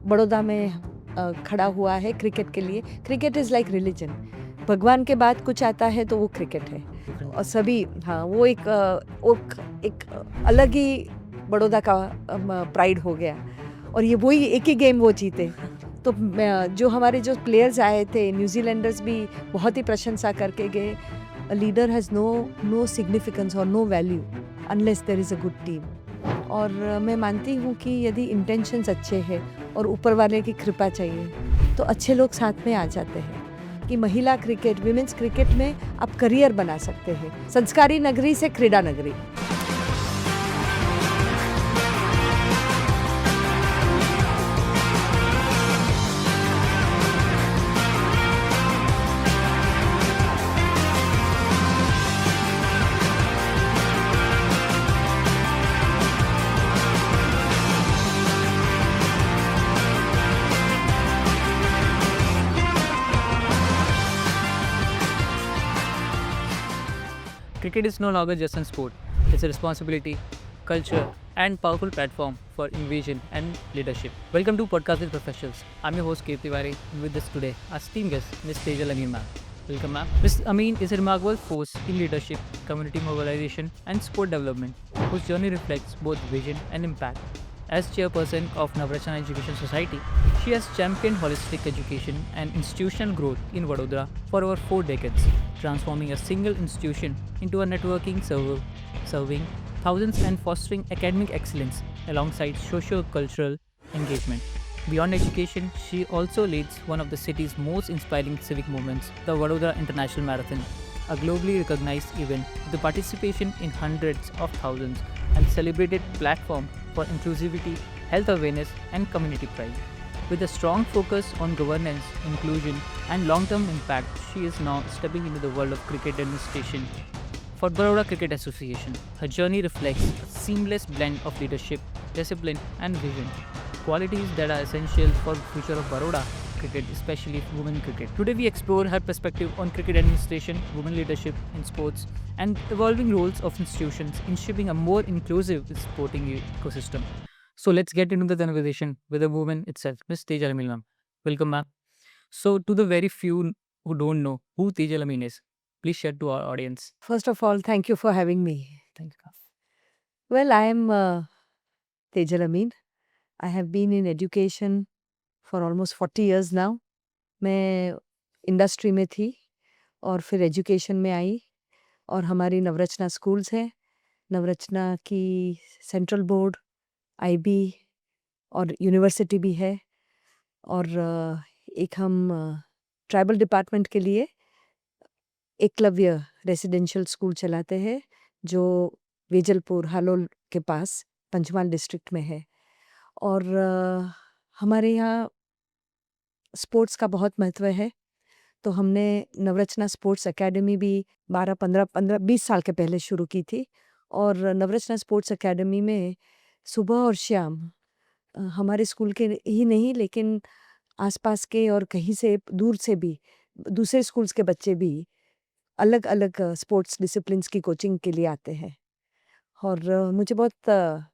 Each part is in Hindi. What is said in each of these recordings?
बड़ौदा में खड़ा हुआ है क्रिकेट के लिए। Cricket is like religion. भगवान के बाद कुछ आता है तो वो क्रिकेट है। और सभी हाँ, वो एक अलग ही बड़ौदा का प्राइड हो गया। और ये वही एक ही गेम वो जीते। तो जो हमारे जो प्लेयर्स आए थे न्यूज़ीलैंडर्स भी बहुत ही प्रशंसा करके गए। A leader has no significance और no value unless there is a good team. और मैं मानती हूँ कि यदि इंटेंशंस अच्छे हैं और ऊपर वाले की कृपा चाहिए तो अच्छे लोग साथ में आ जाते हैं। कि महिला क्रिकेट, विमेंस क्रिकेट में आप करियर बना सकते हैं। संस्कारी नगरी से क्रीडा नगरी। Cricket is no longer just a sport, it's a responsibility, culture, and powerful platform for innovation and leadership. Welcome to Podcast with Professionals. I'm your host Kirti Tiwari, and with us today, our esteemed guest, Ms. Tejal Amin ma'am. Welcome ma'am. Ms. Amin is a remarkable force in leadership, community mobilization, and sport development, whose journey reflects both vision and impact. As chairperson of Navratna Education Society, she has championed holistic education and institutional growth in Vadodara for over 4 decades, transforming a single institution into a networking serving thousands and fostering academic excellence alongside socio-cultural engagement. Beyond education, she also leads one of the city's most inspiring civic movements, the Vadodara International Marathon, a globally recognized event with the participation in hundreds of thousands and celebrated platform for inclusivity, health awareness, and community pride. With a strong focus on governance, inclusion, and long term impact, she is now stepping into the world of cricket administration for Baroda Cricket Association. Her journey reflects a seamless blend of leadership, discipline, and vision, qualities that are essential for the future of Baroda cricket, especially women cricket. Today, we explore her perspective on cricket administration, women leadership in sports, and evolving roles of institutions in shaping a more inclusive sporting ecosystem. So, let's get into the conversation with the woman itself, Ms. Tejal Amin ma'am. Welcome, ma'am. So, to the very few who don't know who Tejal Amin is, please share to our audience. First of all, thank you for having me. Thank you. Well, I am Tejal Amin. I have been in education for almost 40 years now. मैं इंडस्ट्री में थी और फिर एजुकेशन में आई और हमारी नवरचना स्कूल्स हैं। नवरचना की सेंट्रल बोर्ड, आईबी और यूनिवर्सिटी भी है। और एक हम ट्राइबल डिपार्टमेंट के लिए एकलव्य रेसिडेंशियल स्कूल चलाते हैं जो वेजलपुर हालोल के पास पंचमहाल डिस्ट्रिक्ट में है। और हमारे यहाँ स्पोर्ट्स का बहुत महत्व है। तो हमने नवरचना स्पोर्ट्स एकेडमी भी 12-15-20 साल के पहले शुरू की थी। और नवरचना स्पोर्ट्स एकेडमी में सुबह और शाम हमारे स्कूल के ही नहीं लेकिन आसपास के और कहीं से दूर से भी दूसरे स्कूल्स के बच्चे भी अलग-अलग स्पोर्ट्स डिसिप्लिन्स की कोचिंग के लिए आते हैं। और मुझे बहुत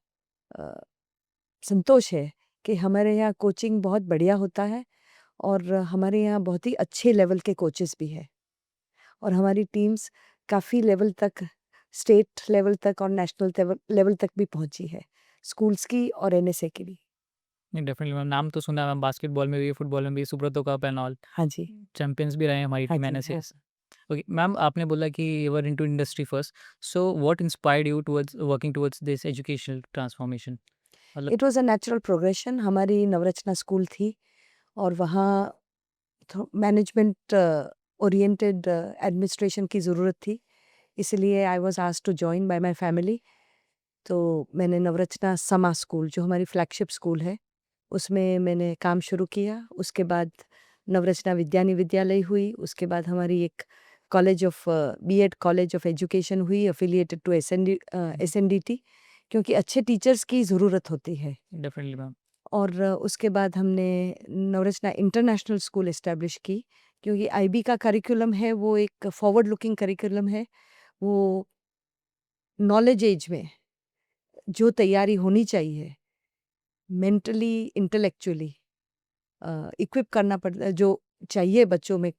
संतोष है कि हमारे यहाँ कोचिंग बहुत बढ़िया होता है और हमारे यहाँ बहुत ही अच्छे लेवल के कोचेस भी हैं। और हमारी टीम्स काफ़ी लेवल तक, स्टेट लेवल तक और नेशनल लेवल तक भी पहुँची है, स्कूल्स की और एनएसए की भी। नहीं, डेफिनेटली मैम, नाम तो सुना है मैम, बास्केटबॉल में भी, फुटबॉल में भी, सुब्रतो कप एंड ऑल, हाँ जी। चैंपियंस भी रहे हैं हमारी हाँ टीम जी, हाँ। एनएसएस। ओके मैम, आपने बोला कि you were into industry first, so what inspired you towards working towards this educational transformation? मतलब it was a natural progression. हमारी नवरचना स्कूल थी और वहाँ मैनेजमेंट ओरिएंटेड एडमिनिस्ट्रेशन की ज़रूरत थी, इसलिए I was asked to join by my family. तो मैंने नवरचना समा स्कूल जो हमारी फ्लैगशिप स्कूल है, उसमें मैंने काम शुरू किया। उसके बाद नवरचना विद्यानी विद्यालय हुई, उसके बाद हमारी एक college of BEd college of education हुई एफिलिएटेड टू एसएनडीटी क्योंकि अच्छे टीचर्स की ज़रूरत होती है। Definitely ma'am. और उसके बाद हमने नवरचना इंटरनेशनल स्कूल एस्टैब्लिश की क्योंकि आईबी का करिकुलम है वो एक फॉरवर्ड लुकिंग करिकुलम है। वो नॉलेज एज में जो तैयारी होनी चाहिए मेंटली, इंटेलेक्चुअली इक्विप करना पड़ता, जो चाहिए बच्चों में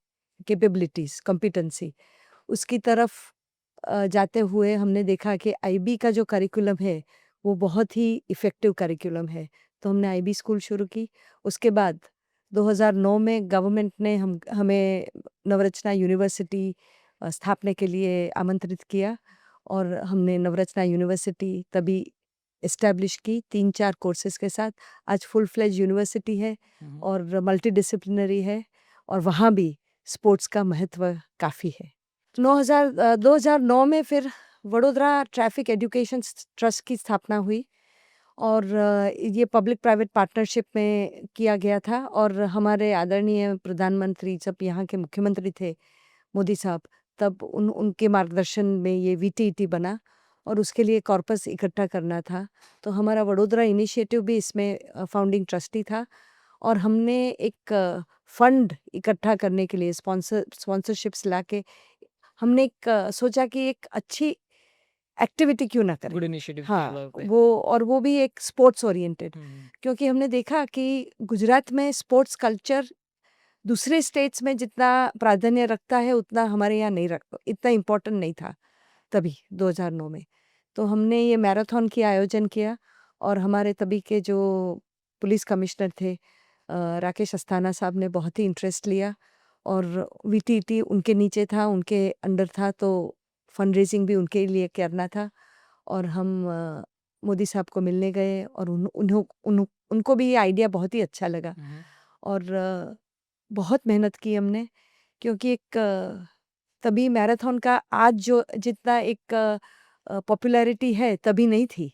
कैपेबिलिटीज़, कॉम्पिटेंसी, उसकी तरफ जाते हुए हमने देखा कि आईबी का जो करिकुलम है वो बहुत ही इफ़ेक्टिव करिकुलम है। तो हमने आईबी स्कूल शुरू की। उसके बाद 2009 में गवर्नमेंट ने हमें नवरचना यूनिवर्सिटी स्थापने के लिए आमंत्रित किया और हमने नवरचना यूनिवर्सिटी तभी एस्टैब्लिश की 3-4 कोर्सेज़ के साथ। आज फुल फ्लेज यूनिवर्सिटी है और मल्टीडिसिप्लिनरी है और वहाँ भी स्पोर्ट्स का महत्व काफ़ी है। 2009 में फिर वडोदरा ट्रैफिक एजुकेशन ट्रस्ट की स्थापना हुई और ये पब्लिक प्राइवेट पार्टनरशिप में किया गया था और हमारे आदरणीय प्रधानमंत्री जब यहाँ के मुख्यमंत्री थे, मोदी साहब, तब उनके मार्गदर्शन में ये वीटीईटी बना और उसके लिए कॉर्पस इकट्ठा करना था। तो हमारा वडोदरा इनिशिएटिव भी इसमें फाउंडिंग ट्रस्टी था और हमने एक फंड इकट्ठा करने के लिए स्पॉन्सरशिप्स लाके हमने एक सोचा कि एक अच्छी एक्टिविटी क्यों ना करें। गुड इनिशिएटिव हाँ, वो भी एक स्पोर्ट्स ओरिएंटेड, क्योंकि हमने देखा कि गुजरात में स्पोर्ट्स कल्चर दूसरे स्टेट्स में जितना प्राधान्य रखता है उतना हमारे यहाँ नहीं रखता, इतना इम्पोर्टेंट नहीं था तभी 2009 में। तो हमने ये मैराथन की आयोजन किया और हमारे तभी के जो पुलिस कमिश्नर थे राकेश अस्थाना साहब ने बहुत ही इंटरेस्ट लिया और वीटीटी उनके नीचे था, उनके अंडर था, तो फंड रेजिंग भी उनके लिए करना था और हम मोदी साहब को मिलने गए और उनको भी ये आइडिया बहुत ही अच्छा लगा और बहुत मेहनत की हमने, क्योंकि एक तभी मैराथन का आज जो जितना एक पॉपुलैरिटी है तभी नहीं थी।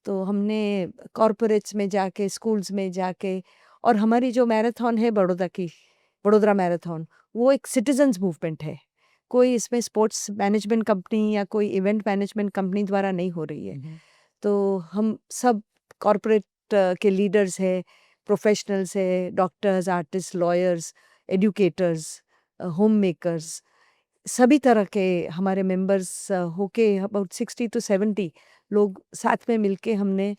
तो हमने कॉरपोरेट्स में जाके, स्कूल्स में जाके, और हमारी जो मैराथन है वडोदरा मैराथन, वो एक सिटीजन्स मूवमेंट है। कोई इसमें स्पोर्ट्स मैनेजमेंट कंपनी या कोई इवेंट मैनेजमेंट कंपनी द्वारा नहीं हो रही है। तो हम सब कॉरपोरेट के लीडर्स हैं, प्रोफेशनल्स है, doctors, artist, lawyers, educators, home makers, सभी तरह के हमारे मेंबर्स होके अबाउट 60 to 70 लोग साथ में मिलके हमने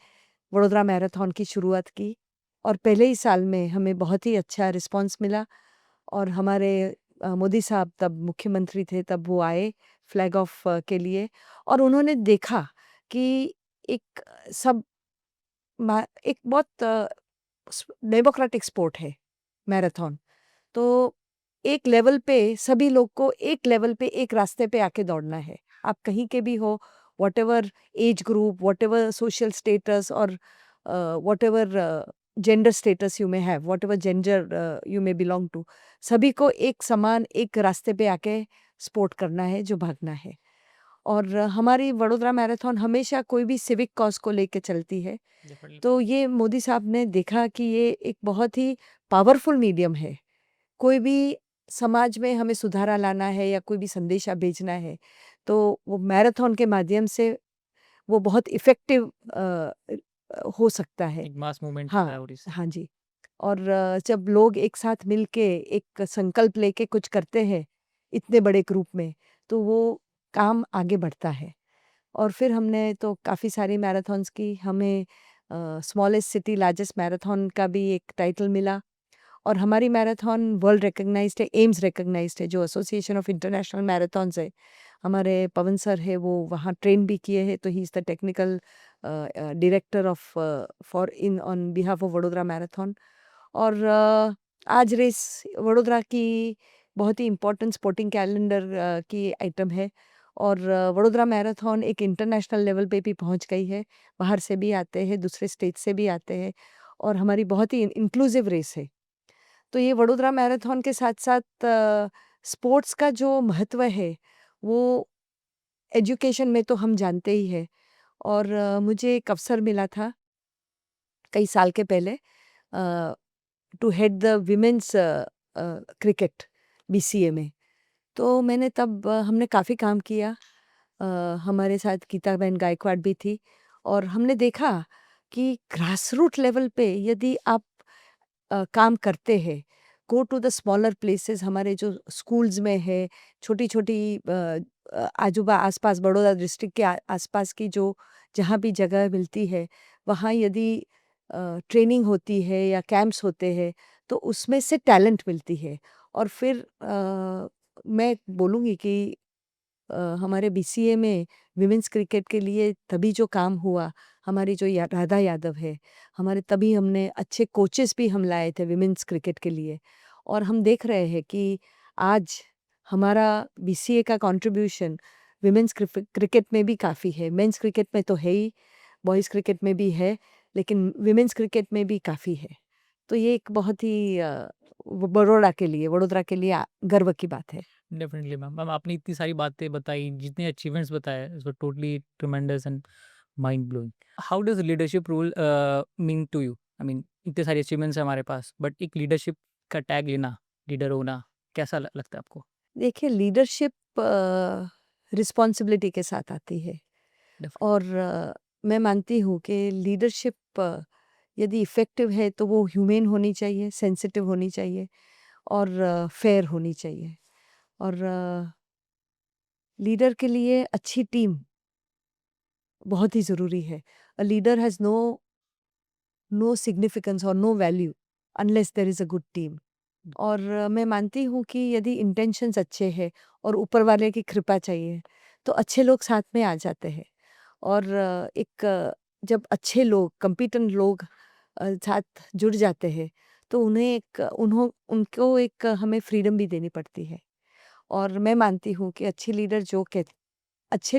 वडोदरा मैराथन की शुरुआत की और पहले ही साल में हमें बहुत ही अच्छा रिस्पांस मिला और हमारे मोदी साहब तब मुख्यमंत्री थे, तब वो आए फ्लैग ऑफ के लिए और उन्होंने देखा कि एक सब एक बहुत डेमोक्रेटिक स्पोर्ट है मैराथन। तो एक लेवल पे सभी लोग को एक लेवल पे एक रास्ते पे आके दौड़ना है। आप कहीं के भी हो, whatever age group, whatever social status और whatever gender status you may have, whatever gender you may belong to, सभी को एक समान एक रास्ते पे आके स्पोर्ट करना है, जो भागना है। और हमारी वडोदरा मैराथन हमेशा कोई भी सिविक कॉज को लेके चलती है। तो ये मोदी साहब ने देखा कि ये एक बहुत ही पावरफुल मीडियम है। कोई भी समाज में हमें सुधारा लाना है या कोई भी संदेशा भेजना है, तो वो मैराथन के माध्यम से वो बहुत इफ़ेक्टिव हो सकता है। एक मास मूवमेंट हाँ, और इस हाँ जी। और जब लोग एक साथ मिलके एक संकल्प लेके कुछ करते हैं, इतने बड़े ग्रुप में, तो वो काम आगे बढ़ता है। और फिर हमने तो काफ़ी सारी मैराथन्स की, हमें स्मॉलेस्ट सिटी लार्जेस्ट मैराथन का भी एक टाइटल मिला और हमारी मैराथन वर्ल्ड रिकॉग्नाइज्ड है, एम्स रिकॉग्नाइज्ड है, जो एसोसिएशन ऑफ इंटरनेशनल मैराथन्स है। हमारे पवन सर है, वो वहाँ ट्रेन भी किए हैं, तो he is the technical director of for in on behalf of Vadodara marathon. और आज रेस वडोदरा की बहुत ही इम्पोर्टेंट स्पोर्टिंग कैलेंडर की आइटम है और वडोदरा मैराथन एक इंटरनेशनल लेवल पे भी पहुंच गई है। बाहर से भी आते हैं, दूसरे स्टेट से भी आते हैं और हमारी बहुत ही इंक्लूसिव रेस है। तो ये वडोदरा मैराथन के साथ-साथ स्पोर्ट्स का जो महत्व है, वो एजुकेशन में तो हम जानते ही हैं और मुझे एक अवसर मिला था कई साल के पहले to head the women's cricket BCA में। तो मैंने तब हमने काफ़ी काम किया। अ, हमारे साथ गीताबेन गायकवाड़ भी थी और हमने देखा कि ग्रास रूट लेवल पे यदि आप काम करते हैं, go to the smaller places, हमारे जो स्कूल्स में है, छोटी-छोटी आजू-बा आस-पास बड़ौदा डिस्ट्रिक्ट के आस-पास की जो जहाँ भी जगह मिलती है, वहाँ यदि ट्रेनिंग होती है या कैंप्स होते हैं, तो उसमें से टैलेंट मिलती है। और फिर मैं बोलूँगी कि हमारे बीसीए में विमेंस क्रिकेट के लिए तभी जो काम हुआ, हमारी जो राधा यादव है, हमारे तभी हमने अच्छे कोचेस भी हम लाए थे विमेंस क्रिकेट के लिए। और हम देख रहे हैं कि आज हमारा बीसीए का कंट्रीब्यूशन विमेंस क्रिकेट में भी काफ़ी है। मेंस क्रिकेट में तो है ही, बॉयज़ क्रिकेट में भी है, लेकिन विमेंस क्रिकेट में भी काफ़ी है। तो ये एक बहुत ही वडोदरा के लिए गर्व की बात है। Definitely ma'am. मैम आपने इतनी सारी बातें बताई, जितने अचीवमेंट्स बताए, it's totally tremendous and mind blowing. How does leadership role mean to you? I mean इतने सारे अचीवमेंट्स हैं हमारे पास, बट एक लीडरशिप का टैग लेना, लीडर होना, कैसा लगता है आपको? देखिए, लीडरशिप रिस्पॉन्सिबिलिटी के साथ आती है। डेफिनेटली। और मैं मानती हूँ कि लीडरशिप यदि इफ़ेक्टिव है तो वो ह्यूमेन होनी चाहिए, सेंसिटिव होनी चाहिए और फेयर होनी चाहिए। और लीडर के लिए अच्छी टीम बहुत ही ज़रूरी है। A leader has no significance और no value unless there is a good team. और मैं मानती हूँ कि यदि इंटेंशंस अच्छे हैं और ऊपर वाले की कृपा चाहिए, तो अच्छे लोग साथ में आ जाते हैं। और जब अच्छे लोग, कॉम्पिटेंट लोग साथ जुड़ जाते हैं, तो उनको एक हमें फ्रीडम भी देनी पड़ती है। और मैं मानती हूँ कि अच्छे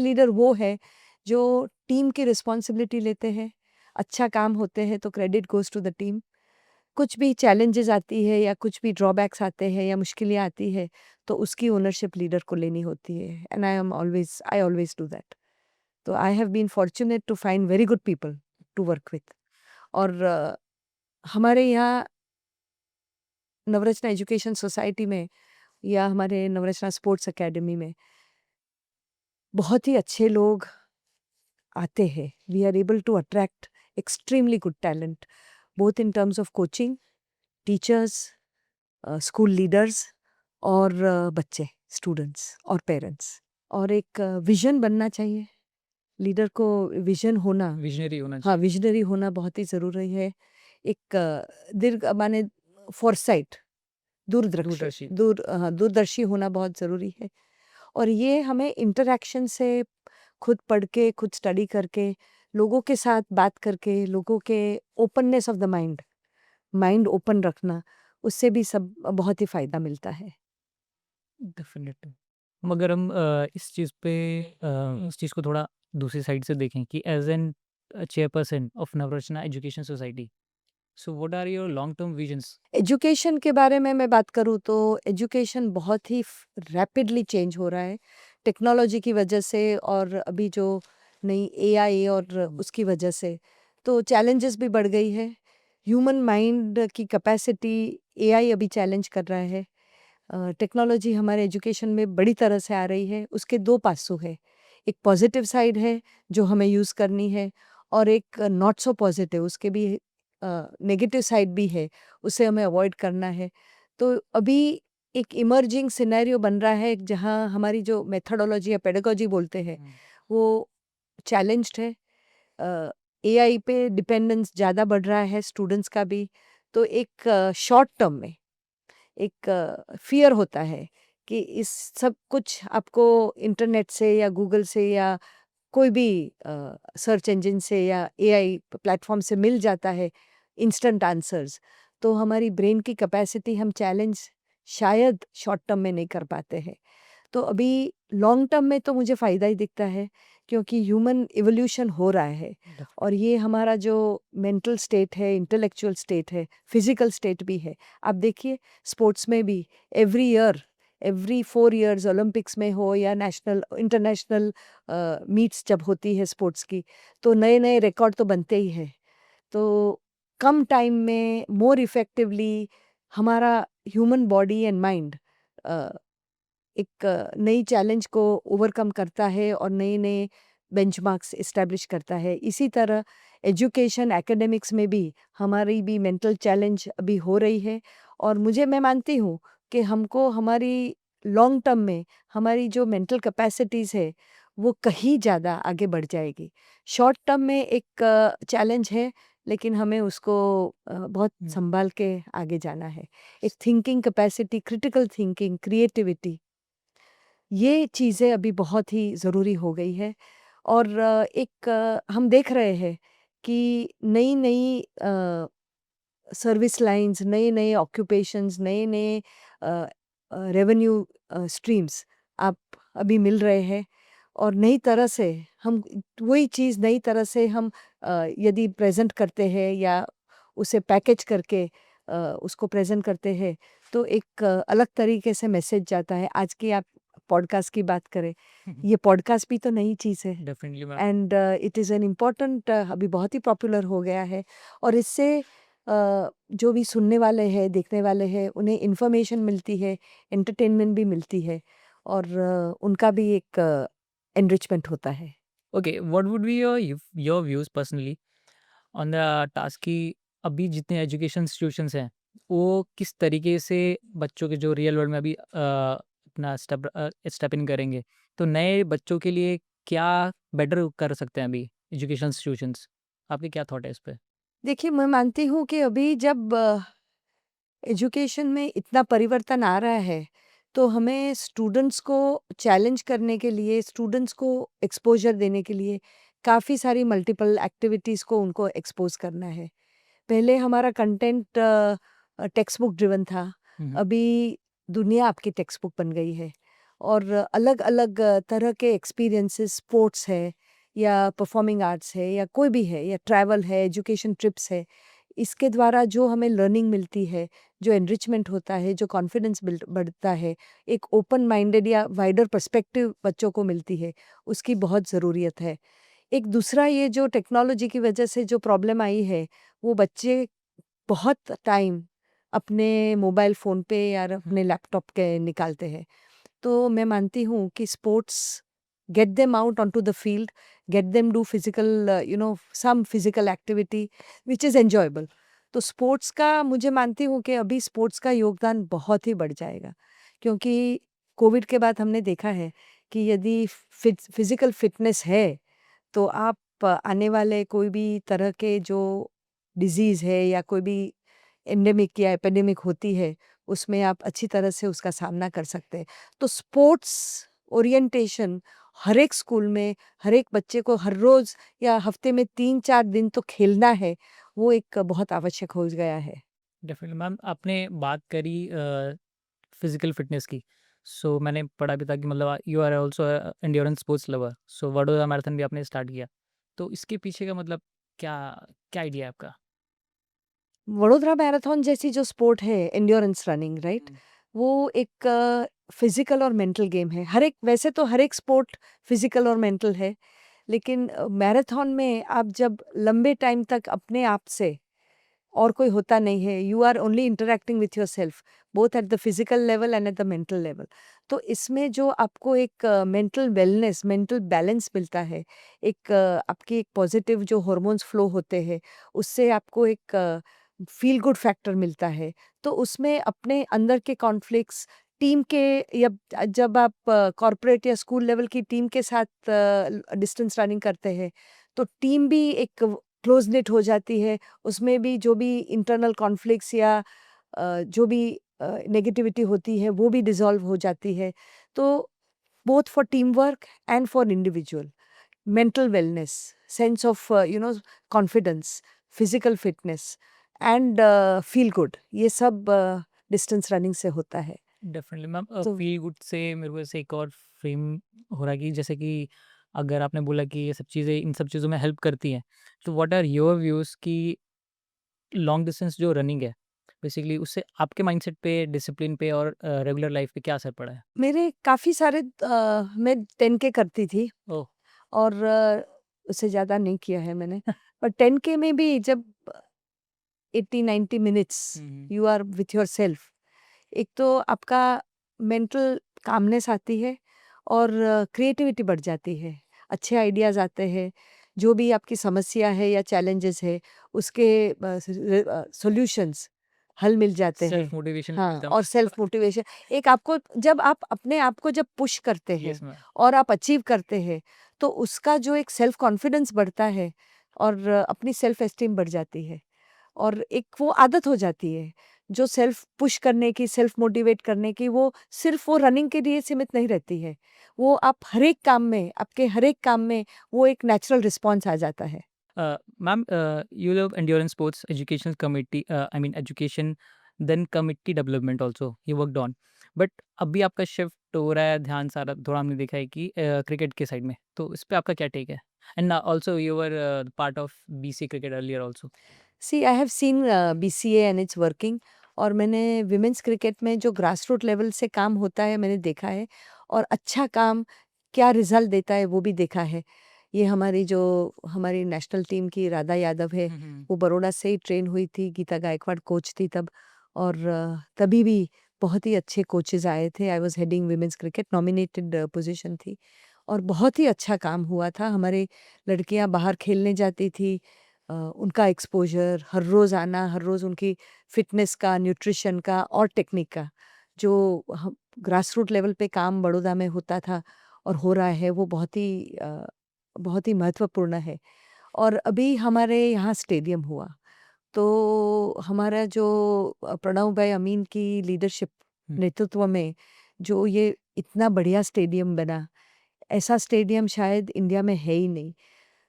लीडर वो है जो टीम की रिस्पॉन्सिबिलिटी लेते हैं। अच्छा काम होते हैं तो credit goes to the team. कुछ भी चैलेंजेस आती है या कुछ भी ड्रॉबैक्स आते हैं या मुश्किलें आती है, तो उसकी ओनरशिप लीडर को लेनी होती है। And I always do that. तो I have been fortunate to find very good people to work with. और हमारे यहाँ नवरचना एजुकेशन सोसाइटी में या हमारे नवरचना स्पोर्ट्स एकेडमी में बहुत ही अच्छे लोग आते हैं। We are able to attract extremely good talent, both in terms of coaching, teachers, school leaders और बच्चे, स्टूडेंट्स और पेरेंट्स। और एक विज़न बनना चाहिए। लीडर को विज़न होना, विजनरी होना हाँ, चाहिए। विज़नरी होना बहुत ही ज़रूरी है। एक माने फ़ोरसाइट, दूरदर्शी। दूरदर्शी होना बहुत ज़रूरी है। और ये हमें इंटरैक्शन से, खुद पढ़ के, खुद स्टडी करके, लोगों के साथ बात करके, लोगों के openness of the mind, mind open रखना, उससे भी सब बहुत ही फ़ायदा मिलता है। डेफिनेटली। मगर हम इस चीज़ को थोड़ा दूसरी साइड से देखें कि as an chairperson of Navrachana education society, so what are your long term visions? Education के बारे में मैं बात करूँ तो एजुकेशन बहुत ही रैपिडली चेंज हो रहा है टेक्नोलॉजी की वजह से, और अभी जो नई एआई और उसकी वजह से तो चैलेंजेस भी बढ़ गई है। ह्यूमन माइंड की कैपेसिटी एआई अभी चैलेंज कर रहा है। टेक्नोलॉजी हमारे एजुकेशन में बड़ी तरह से आ रही है। उसके दो पासू है, एक पॉजिटिव साइड है जो हमें यूज़ करनी है, और एक नॉट सो पॉजिटिव, उसके भी नेगेटिव साइड भी है, उसे हमें अवॉइड करना है। तो अभी एक इमर्जिंग सिनेरियो बन रहा है जहाँ हमारी जो मेथोडोलॉजी या पेडागोजी बोलते हैं वो चैलेंज्ड है। एआई पे डिपेंडेंस ज़्यादा बढ़ रहा है स्टूडेंट्स का भी। तो एक शॉर्ट टर्म में एक फ़ियर होता है कि इस सब कुछ आपको इंटरनेट से या गूगल से या कोई भी सर्च इंजन से या एआई प्लेटफॉर्म से मिल जाता है इंस्टेंट आंसर्स। तो हमारी ब्रेन की कैपेसिटी हम चैलेंज शायद शॉर्ट टर्म में नहीं कर पाते हैं। तो अभी लॉन्ग टर्म में तो मुझे फ़ायदा ही दिखता है, क्योंकि ह्यूमन इवोल्यूशन हो रहा है। और ये हमारा जो मेंटल स्टेट है, इंटेलेक्चुअल स्टेट है, फिजिकल स्टेट भी है। आप देखिए स्पोर्ट्स में भी एवरी 4 इयर्स ओलंपिक्स में हो या नेशनल इंटरनेशनल मीट्स जब होती है स्पोर्ट्स की, तो नए-नए रिकॉर्ड तो बनते ही हैं। तो कम टाइम में मोर इफ़ेक्टिवली हमारा ह्यूमन बॉडी एंड माइंड एक नई चैलेंज को ओवरकम करता है और नए-नए बेंचमार्क्स एस्टैब्लिश करता है। इसी तरह एजुकेशन, एकेडमिक्स में भी हमारी भी मेंटल चैलेंज अभी हो रही है। और मैं मानती हूँ कि हमको हमारी लॉन्ग टर्म में हमारी जो मेंटल कैपेसिटीज़ है, वो कहीं ज़्यादा आगे बढ़ जाएगी। शॉर्ट टर्म में एक चैलेंज है लेकिन हमें उसको बहुत संभाल के आगे जाना है। एक thinking capacity, critical thinking, creativity, ये चीज़ें अभी बहुत ही ज़रूरी हो गई है। और हम देख रहे हैं कि नई-नई सर्विस लाइन्स, नए-नए ऑक्यूपेशंस, नए-नए रेवेन्यू स्ट्रीम्स आप अभी मिल रहे हैं। और नई तरह से हम वही चीज़ नई तरह से हम यदि प्रेज़ेंट करते हैं या उसे पैकेज करके उसको प्रेज़ेंट करते हैं, तो एक अलग तरीके से मैसेज जाता है। आज की आप पॉडकास्ट की बात करें, ये पॉडकास्ट भी तो नई चीज़ है। Definitely ma'am. And it is an important, अभी बहुत ही पॉपुलर हो गया है। और इससे जो भी सुनने वाले हैं, देखने वाले हैं, उन्हें इन्फॉर्मेशन मिलती है, एंटरटेनमेंट भी मिलती है, और उनका भी एक एनरिचमेंट होता है। Okay, what would be your views personally on the task कि अभी जितने एजुकेशन इंस्टीट्यूशंस हैं, वो किस तरीके से बच्चों के जो रियल वर्ल्ड में अभी अपना स्टेप इन करेंगे, तो नए बच्चों के लिए क्या बेटर कर सकते हैं अभी एजुकेशन इंस्टीट्यूशंस? आपके क्या थॉट है इस पे? देखिए, मैं मानती हूँ कि अभी जब एजुकेशन में इतना परिवर्तन आ रहा है, तो हमें स्टूडेंट्स को चैलेंज करने के लिए, स्टूडेंट्स को एक्सपोज़र देने के लिए काफ़ी सारी मल्टीपल एक्टिविटीज़ को उनको एक्सपोज़ करना है। पहले हमारा कंटेंट टेक्स्ट बुक ड्रिवन था, अभी दुनिया आपकी टेक्स्ट बुक बन गई है। और अलग-अलग तरह के एक्सपीरियंसेस, स्पोर्ट्स है या परफॉर्मिंग आर्ट्स है या कोई भी है या ट्रैवल है, एजुकेशन ट्रिप्स है, इसके द्वारा जो हमें लर्निंग मिलती है, जो एनरिचमेंट होता है, जो कॉन्फिडेंस बढ़ता है, एक ओपन माइंडेड या वाइडर पर्सपेक्टिव बच्चों को मिलती है, उसकी बहुत ज़रूरियत है। एक दूसरा, ये जो टेक्नोलॉजी की वजह से जो प्रॉब्लम आई है, वो बच्चे बहुत टाइम अपने मोबाइल फ़ोन पे या अपने लैपटॉप के निकालते हैं। तो मैं मानती हूँ कि sports, get them out on to the field, get them do physical, some physical activity which is enjoyable. तो स्पोर्ट्स का मुझे मानती हूँ कि अभी स्पोर्ट्स का योगदान बहुत ही बढ़ जाएगा, क्योंकि कोविड के बाद हमने देखा है कि यदि फिजिकल फिटनेस है, तो आप आने वाले कोई भी तरह के जो डिजीज़ है या कोई भी एंडेमिक या एपिडेमिक होती है, उसमें आप अच्छी तरह से उसका सामना कर सकते हैं। तो स्पोर्ट्स ओरिएंटेशन हर एक स्कूल में, हर एक बच्चे को हर रोज़ या हफ्ते में 3-4 दिन तो खेलना है, वो एक बहुत आवश्यक हो गया है। डेफिनेटली मैम, आपने बात करी फिजिकल फिटनेस की। सो मैंने पढ़ा भी था कि मतलब you are also endurance sports lover. So Vadodara marathon भी आपने स्टार्ट किया, तो इसके पीछे का मतलब क्या क्या आइडिया है आपका? वडोदरा मैराथन जैसी जो स्पोर्ट है, एंड्योरेंस रनिंग, राइट? वो एक फिजिकल और मेंटल गेम है। हर एक, वैसे तो हर एक स्पोर्ट फिजिकल और मेंटल है, लेकिन मैराथन में आप जब लंबे टाइम तक अपने आप से, और कोई होता नहीं है, you are only interacting with yourself, both at the physical level and at the mental level. तो इसमें जो आपको एक मेंटल वेलनेस, मेंटल बैलेंस मिलता है, आपकी एक पॉजिटिव जो हार्मोन्स फ्लो होते हैं, उससे आपको एक फील गुड फैक्टर मिलता है। तो उसमें अपने अंदर के कॉन्फ्लिक्ट्स, टीम के, या जब आप कॉर्पोरेट या स्कूल लेवल की टीम के साथ डिस्टेंस रनिंग करते हैं, तो टीम भी एक क्लोज नेट हो जाती है। उसमें भी जो भी इंटरनल कॉन्फ्लिक्ट्स या जो भी नेगेटिविटी होती है, वो भी डिसॉल्व हो जाती है। तो both for team work and for individual, mental wellness, sense of confidence, physical fitness and feel good, ये सब डिस्टेंस रनिंग से होता है। डेफिनेटली मैम, तो फील गुड से मेरे को ऐसे एक और फ्रेम हो रहा है कि जैसे कि अगर आपने बोला कि ये सब चीज़ें इन सब चीज़ों में हेल्प करती हैं, तो व्हाट आर योर व्यूज़ कि लॉन्ग डिस्टेंस जो रनिंग है, बेसिकली उससे आपके माइंडसेट पे, डिसिप्लिन पे और रेगुलर लाइफ पे क्या असर पड़ा है? मेरे काफ़ी सारे, मैं 10 के करती थी, ओह! और उससे ज़्यादा नहीं किया है मैंने। पर 10 के में भी जब 80-90 मिनट्स हुँ, हुँ। यू आर विथ योरसेल्फ, एक तो आपका मेंटल कामनेस आती है और क्रिएटिविटी बढ़ जाती है, अच्छे आइडियाज़ आते हैं, जो भी आपकी समस्या है या चैलेंजेस है, उसके सॉल्यूशंस, हल मिल जाते हैं। सेल्फ मोटिवेशन हाँ, मिलता और सेल्फ मोटिवेशन, एक आपको जब आप अपने आप को जब पुश करते है। हैं यस मैम। और आप अचीव करते हैं, तो उसका जो एक सेल्फ कॉन्फिडेंस बढ़ता है, और अपनी सेल्फ एस्टीम बढ़ जाती है और एक वो आदत हो जाती है जो सेल्फ पुश करने की, सेल्फ मोटिवेट करने की, वो सिर्फ वो रनिंग के लिए सीमित नहीं रहती है। वो आप हर एक काम में, आपके हर एक काम में वो एक नेचुरल रिस्पॉन्स आ जाता है। Ma'am, you love endurance sports, education committee, I mean education, then committee development also you worked on. But अभी आपका शिफ्ट हो रहा है ध्यान सारा थोड़ा हमने देखा है कि क्रिकेट के साइड में, तो इस पे आपका क्या टेक है? And also you were part of BC cricket earlier also. See I have seen BCA and it's working, और मैंने विमेंस क्रिकेट में जो ग्रास रूट लेवल से काम होता है मैंने देखा है, और अच्छा काम क्या रिजल्ट देता है वो भी देखा है। ये हमारी नेशनल टीम की राधा यादव है, वो बड़ौदा से ही ट्रेन हुई थी, गीता गायकवाड़ कोच थी तब, और तभी भी बहुत ही अच्छे कोचेज आए थे। I was heading women's cricket, nominated position थी, और बहुत ही अच्छा काम हुआ था। हमारे लड़कियां बाहर खेलने जाती थी, उनका एक्सपोजर, हर रोज़ आना, हर रोज़ उनकी फिटनेस का, न्यूट्रिशन का और टेक्निक का जो हम ग्रास रूट लेवल पे काम बड़ौदा में होता था और हो रहा है, वो बहुत ही महत्वपूर्ण है। और अभी हमारे यहाँ स्टेडियम हुआ, तो हमारा जो प्रणव भाई अमीन की लीडरशिप, नेतृत्व में जो ये इतना बढ़िया स्टेडियम बना, ऐसा स्टेडियम शायद इंडिया में है ही नहीं।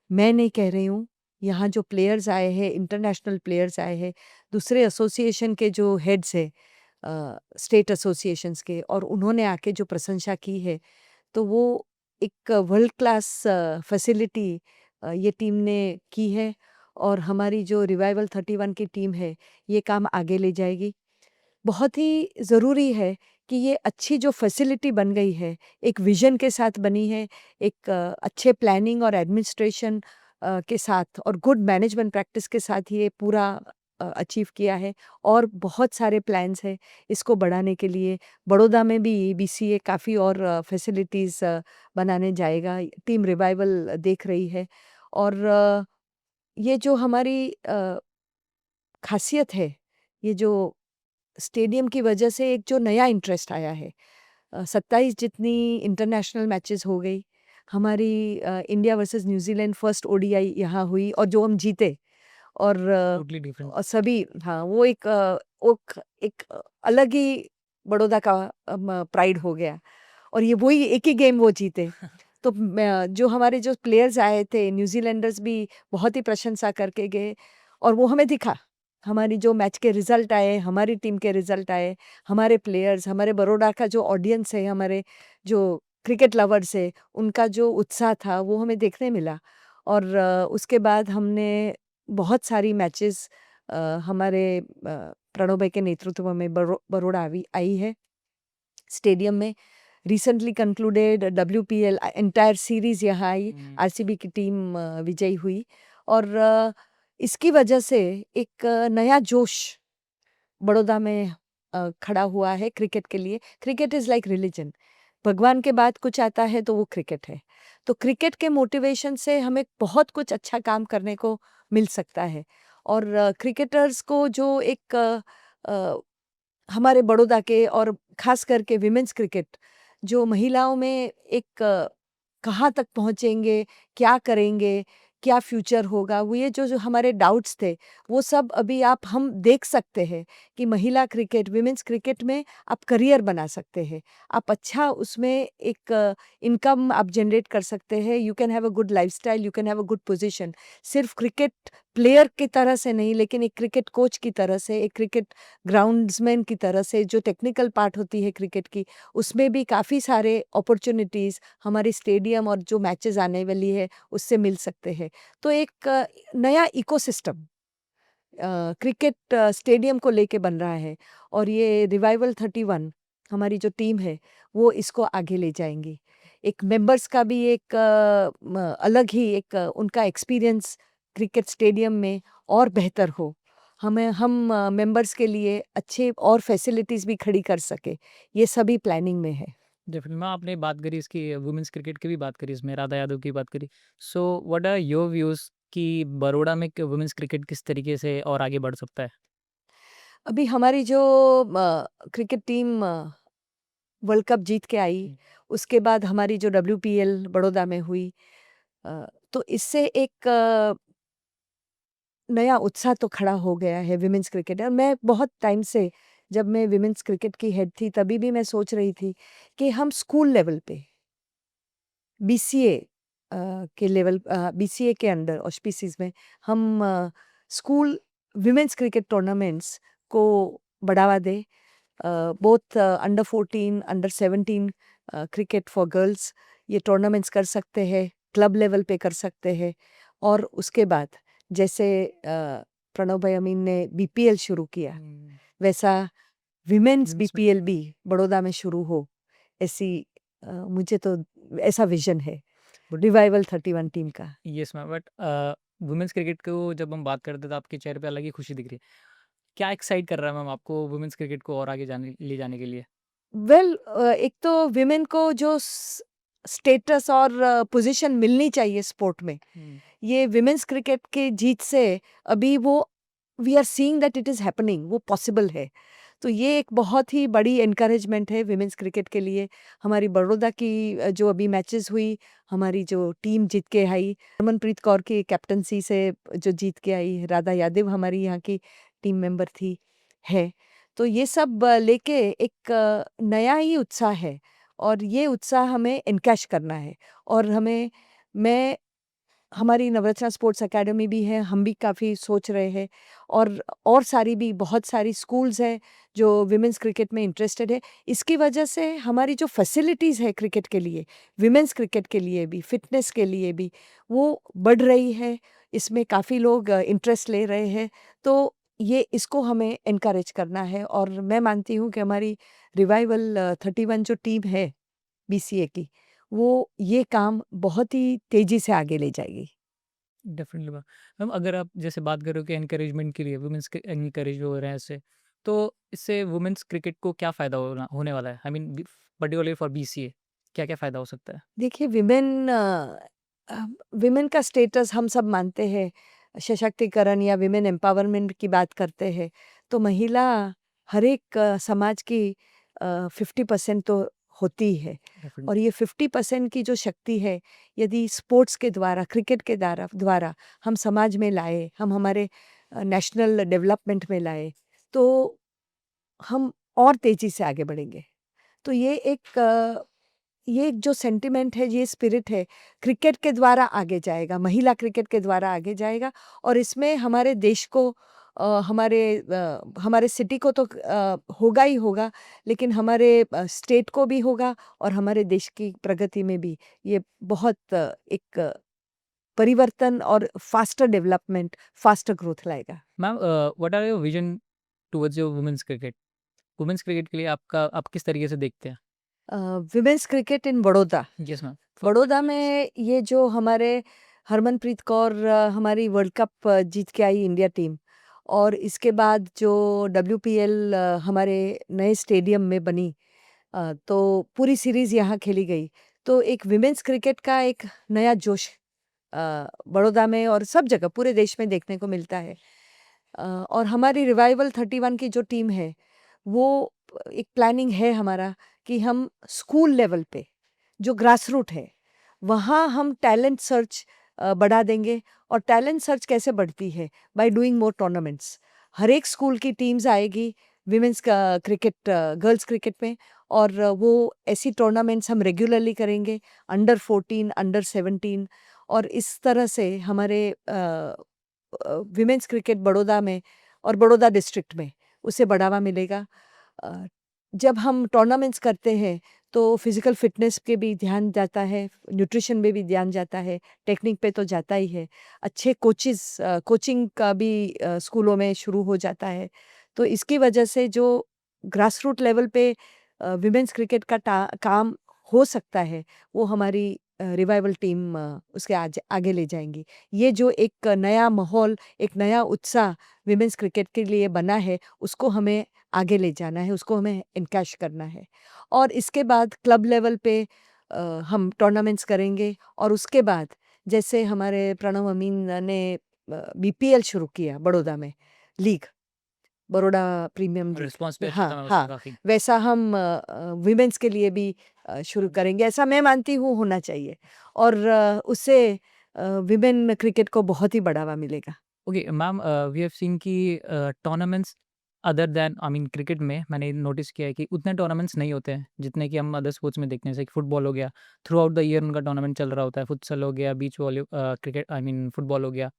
मैं नहीं कह रही हूँ, यहाँ जो प्लेयर्स आए हैं, इंटरनेशनल प्लेयर्स आए हैं, दूसरे एसोसिएशन के जो हेड्स हैं, स्टेट एसोसिएशंस के, और उन्होंने आके जो प्रशंसा की है, तो वो एक वर्ल्ड क्लास फैसिलिटी ये टीम ने की है। और हमारी जो रिवाइवल 31 की टीम है, ये काम आगे ले जाएगी। बहुत ही ज़रूरी है कि ये अच्छी जो फैसिलिटी बन गई है, एक विज़न के साथ बनी है, एक अच्छे प्लानिंग और एडमिनिस्ट्रेशन के साथ और गुड मैनेजमेंट प्रैक्टिस के साथ ये पूरा अचीव किया है, और बहुत सारे प्लान्स हैं इसको बढ़ाने के लिए। बड़ौदा में भी बीसीए काफ़ी और फैसिलिटीज़ बनाने जाएगा। टीम रिवाइवल देख रही है, और ये जो हमारी ख़ासियत है, ये जो स्टेडियम की वजह से एक जो नया इंटरेस्ट आया है, 27 जितनी इंटरनेशनल मैचेस हो गई हमारी। India versus New Zealand first ODI यहाँ हुई और जो हम जीते, और टोटली डिफरेंट। और सभी, हाँ, वो एक अलग ही बड़ौदा का प्राइड हो गया, और ये वही एक ही गेम वो जीते। तो जो हमारे जो प्लेयर्स आए थे न्यूजीलैंडर्स भी बहुत ही प्रशंसा करके गए, और वो हमें दिखा। हमारी जो मैच के रिजल्ट आए, हमारी टीम के रिजल्ट आए, हमारे प्लेयर्स, हमारे बड़ौदा का जो ऑडियंस है, हमारे जो क्रिकेट लवर्स है, उनका जो उत्साह था वो हमें देखने मिला। और उसके बाद हमने बहुत सारी मैचेस हमारे प्रणव भाई के नेतृत्व में बड़ौदा आई है स्टेडियम में। Recently concluded WPL entire series यहाँ आई, आरसीबी की टीम विजयी हुई, और इसकी वजह से एक नया जोश बड़ौदा में खड़ा हुआ है क्रिकेट के लिए। क्रिकेट इज़ लाइक रिलीजन, भगवान के बाद कुछ आता है तो वो क्रिकेट है। तो क्रिकेट के मोटिवेशन से हमें बहुत कुछ अच्छा काम करने को मिल सकता है, और क्रिकेटर्स को जो एक हमारे बड़ौदा के, और ख़ास करके विमेंस क्रिकेट, जो महिलाओं में एक कहाँ तक पहुँचेंगे, क्या करेंगे, क्या फ्यूचर होगा, वो ये जो हमारे डाउट्स थे, वो सब अभी हम देख सकते हैं कि महिला क्रिकेट, विमेंस क्रिकेट में आप करियर बना सकते हैं। आप अच्छा उसमें एक इनकम आप जनरेट कर सकते हैं। You can have a good lifestyle, you can have a good position. सिर्फ़ क्रिकेट प्लेयर की तरह से नहीं, लेकिन एक क्रिकेट कोच की तरह से, एक क्रिकेट ग्राउंड्समैन की तरह से, जो टेक्निकल पार्ट होती है क्रिकेट की, उसमें भी काफ़ी सारे अपॉर्च्युनिटीज़ हमारे स्टेडियम और जो मैचेस आने वाली है उससे मिल सकते हैं। तो एक नया इकोसिस्टम क्रिकेट स्टेडियम को लेके बन रहा है, और ये रिवाइवल 31 हमारी जो टीम है वो इसको आगे ले जाएंगी। एक मेंबर्स का भी एक अलग ही एक उनका एक्सपीरियंस क्रिकेट स्टेडियम में और बेहतर हो, हम मेंबर्स के लिए अच्छे और फैसिलिटीज़ भी खड़ी कर सके, ये सभी प्लानिंग में है। डेफिनेटली मैं आपने बात करी इसकी वुमेन्स क्रिकेट की भी बात करी, इसमें राधा यादव की बात करी। So what are your views कि बड़ौदा में वुमेन्स क्रिकेट किस तरीके से और आगे बढ़ सकता है? अभी हमारी जो क्रिकेट टीम वर्ल्ड कप जीत के आई, उसके बाद हमारी जो डब्ल्यूपीएल बड़ौदा में हुई, तो इससे एक नया उत्साह तो खड़ा हो गया है विमेंस क्रिकेट। और मैं बहुत टाइम से, जब मैं विमेंस क्रिकेट की हेड थी तभी भी मैं सोच रही थी कि हम स्कूल लेवल पे बीसीए के लेवल, बीसीए के अंडर ऑस्पिसेस में हम स्कूल विमेंस क्रिकेट टूर्नामेंट्स को बढ़ावा दें। Both under 14 under 17 cricket for girls ये टूर्नामेंट्स कर सकते हैं, क्लब लेवल पे कर सकते हैं। और उसके बाद जैसे प्रणव भाई अमीन ने बीपीएल शुरू किया, वैसा विमेंस Women's बीपीएल भी बड़ौदा में शुरू हो, ऐसी मुझे तो ऐसा विजन है रिवाइवल 31 टीम का। Yes ma'am, but women's cricket को जब हम बात करते हैं तो आपके चेहरे पे अलग ही खुशी दिख रही है। क्या एक्साइट कर रहा है मैम आपको वुमेन्स क्रिकेट को और आगे ले जाने के लिए? वेल एक तो विमेन को जो स्टेटस और पोजीशन मिलनी चाहिए स्पोर्ट में, ये विमेंस क्रिकेट के जीत से अभी वो we are seeing that it is happening, वो पॉसिबल है। तो ये एक बहुत ही बड़ी एनकरेजमेंट है विमेंस क्रिकेट के लिए। हमारी बड़ौदा की जो अभी मैचेस हुई, हमारी जो टीम जीत के आई, हरमनप्रीत कौर की कैप्टनसी से जो जीत के आई, राधा यादव हमारी यहाँ की टीम मेंबर थी, है। तो ये सब लेके एक नया ही उत्साह है और ये उत्साह हमें एनकैश करना है। और मैं हमारी नवरत्ना स्पोर्ट्स एकेडमी भी है, हम भी काफ़ी सोच रहे हैं। और सारी भी बहुत सारी स्कूल्स हैं जो विमेंस क्रिकेट में इंटरेस्टेड है। इसकी वजह से हमारी जो फैसिलिटीज़ है क्रिकेट के लिए, विमेंस क्रिकेट के लिए भी, फिटनेस के लिए भी, वो बढ़ रही है। इसमें काफ़ी लोग इंटरेस्ट ले रहे हैं। तो ये इसको हमें एनकरेज करना है और मैं मानती हूँ कि हमारी रिवाइवल 31 जो टीम है बीसीए की, वो ये काम बहुत ही तेज़ी से आगे ले जाएगी। Definitely ma'am. मैम अगर आप जैसे बात कर रहे हो कि एनकरेजमेंट के लिए वुमेन्स के एनकरेज हो रहे हैं इससे, तो इससे वुमेन्स क्रिकेट को क्या फ़ायदा होने वाला है? I mean particularly for BCA क्या-क्या फ़ायदा हो सकता है? देखिए विमेन का स्टेटस हम सब मानते हैं, सशक्तिकरण या विमेन एम्पावरमेंट की बात करते हैं, तो महिला हर एक समाज की 50% तो होती ही है। डेफिनेटली। और ये 50% की जो शक्ति है, यदि स्पोर्ट्स के द्वारा, क्रिकेट के द्वारा द्वारा हम समाज में लाए, हम हमारे नेशनल डेवलपमेंट में लाए, तो हम और तेज़ी से आगे बढ़ेंगे। तो ये एक जो सेंटिमेंट है, ये स्पिरिट है, क्रिकेट के द्वारा आगे जाएगा, महिला क्रिकेट के द्वारा आगे जाएगा। और इसमें हमारे देश को, हमारे सिटी को तो होगा ही होगा, लेकिन हमारे स्टेट को भी होगा और हमारे देश की प्रगति में भी ये बहुत एक परिवर्तन और फास्टर डेवलपमेंट, फास्टर ग्रोथ लाएगा। Ma'am what are your vision towards your women's cricket? Women's cricket के लिए आप किस तरीके से देखते हैं? Women's cricket in Baroda, yes ma'am. Baroda में ये जो हमारे हरमनप्रीत कौर हमारी वर्ल्ड कप जीत के आई इंडिया टीम, और इसके बाद जो डब्ल्यूपीएल हमारे नए स्टेडियम में बनी, तो पूरी सीरीज़ यहाँ खेली गई। तो एक विमेंस क्रिकेट का एक नया जोश बड़ौदा में और सब जगह पूरे देश में देखने को मिलता है। और हमारी रिवाइवल 31 की जो टीम है, वो एक प्लानिंग है हमारा कि हम स्कूल लेवल पे जो ग्रास रूट है, वहाँ हम टैलेंट सर्च बढ़ा देंगे। और टैलेंट सर्च कैसे बढ़ती है? By doing more tournaments. हर एक स्कूल की टीम्स आएगी विमेंस का क्रिकेट, गर्ल्स क्रिकेट में। और वो ऐसी टूर्नामेंट्स हम रेगुलरली करेंगे, अंडर 14 अंडर 17। और इस तरह से हमारे विमेंस क्रिकेट बड़ौदा में और बड़ौदा डिस्ट्रिक्ट में उसे बढ़ावा मिलेगा। अ, जब हम टूर्नामेंट्स करते हैं तो फिज़िकल फ़िटनेस पे भी ध्यान जाता है, न्यूट्रिशन में भी ध्यान जाता है, टेक्निक पे तो जाता ही है। अच्छे कोचिंग का भी स्कूलों में शुरू हो जाता है। तो इसकी वजह से जो ग्रास रूट लेवल पे विमेंस क्रिकेट का काम हो सकता है, वो हमारी रिवाइवल टीम उसके आगे ले जाएँगी। ये जो एक नया माहौल, एक नया उत्साह विमेंस क्रिकेट के लिए बना है, उसको हमें आगे ले जाना है, उसको हमें एनकैश करना है। और इसके बाद क्लब लेवल पे हम टूर्नामेंट्स करेंगे। और उसके बाद जैसे हमारे प्रणव अमीन ने बीपीएल शुरू किया बड़ौदा में, league, Baroda premium league. Response भी अच्छा हाँ, था मैम उसका हाँ, काफ़ी। वैसा हम विमेंस के लिए भी शुरू करेंगे। ऐसा मैं मानती हूँ होना चाहिए। और उससे विमेन क्रिकेट को बहुत ही बढ़ावा मिलेगा। Okay ma'am, we have seen कि tournaments other than I mean cricket में मैंने नोटिस किया है कि उतने टूर्नामेंट्स नहीं होते हैं जितने कि हम अदर स्पोर्ट्स में देखते हैं, जैसे कि फुटबॉल हो गया, थ्रू आउट द ईयर उनका टूर्नामेंट चल रहा होता है, फुटसल हो गया, beach volley cricket I mean football हो गया।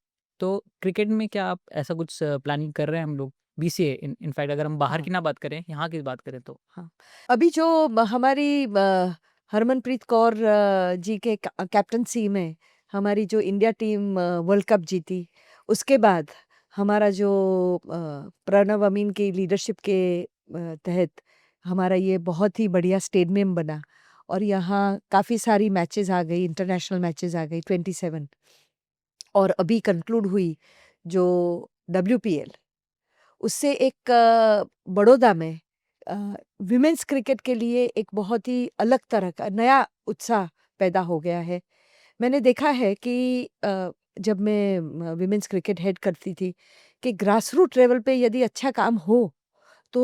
तो क्रिकेट में क्या आप ऐसा कुछ प्लानिंग कर रहे हैं हम लोग? बीसीए इनफैक्ट अगर हम बाहर हाँ की ना बात करें, यहाँ की बात करें तो? हाँ अभी जो हमारी हरमनप्रीत कौर जी के कैप्टनसी में हमारी जो इंडिया टीम वर्ल्ड कप जीती, उसके बाद हमारा जो प्रणव अमीन की लीडरशिप के तहत हमारा ये बहुत ही बढ़िया स्टेडियम बना और यहाँ काफ़ी सारी मैचेस आ गई, इंटरनेशनल मैचेस आ गई 27। और अभी कंक्लूड हुई जो WPL, उससे एक बड़ौदा में विमेंस क्रिकेट के लिए एक बहुत ही अलग तरह का नया उत्साह पैदा हो गया है। मैंने देखा है कि जब मैं विमेंस क्रिकेट हेड करती थी कि ग्रास रूट लेवल पे यदि अच्छा काम हो तो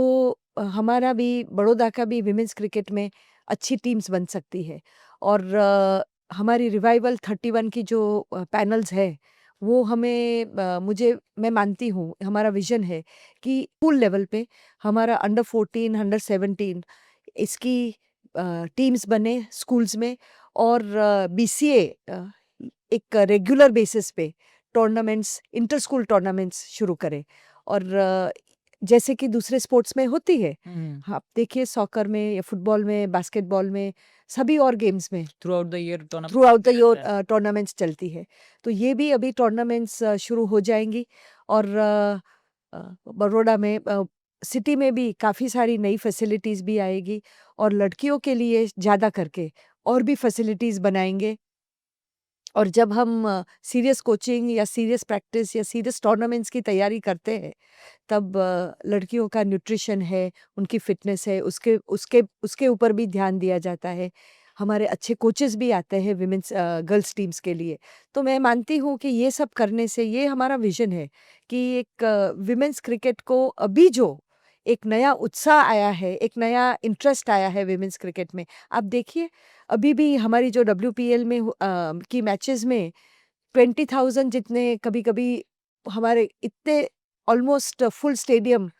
हमारा भी बड़ौदा का भी विमेंस क्रिकेट में अच्छी टीम्स बन सकती है। और हमारी रिवाइवल 31 की जो पैनल्स है वो हमें मैं मानती हूँ हमारा विजन है कि स्कूल लेवल पे हमारा अंडर 14 अंडर 17 इसकी टीम्स बने स्कूल्स में और BCA एक रेगुलर बेसिस पे टूर्नामेंट्स इंटर स्कूल टूर्नामेंट्स शुरू करे और जैसे कि दूसरे स्पोर्ट्स में होती है। हाँ, आप देखिए सॉकर में या फुटबॉल में, बास्केटबॉल में, सभी और गेम्स में through out the year through out the tournament year tournaments चलती है। तो ये भी अभी टूर्नामेंट्स शुरू हो जाएंगी और बड़ौदा में सिटी में भी काफ़ी सारी नई फैसिलिटीज़ भी आएगी और लड़कियों के लिए ज़्यादा करके और भी फैसिलिटीज़ बनाएंगे। और जब हम सीरियस कोचिंग या सीरियस प्रैक्टिस या सीरियस टूर्नामेंट्स की तैयारी करते हैं तब लड़कियों का न्यूट्रिशन है, उनकी फ़िटनेस है, उसके उसके उसके ऊपर भी ध्यान दिया जाता है। हमारे अच्छे कोचेस भी आते हैं विमेन्स गर्ल्स टीम्स के लिए। तो मैं मानती हूँ कि ये सब करने से ये हमारा विज़न है कि एक विमेन्स क्रिकेट को अभी जो एक नया उत्साह आया है, एक नया इंटरेस्ट आया है विमेन्स क्रिकेट में। आप देखिए, अभी भी हमारी जो WPL में की मैचेज़ में 20,000 जितने कभी-कभी हमारे इतने ऑलमोस्ट फुल स्टेडियम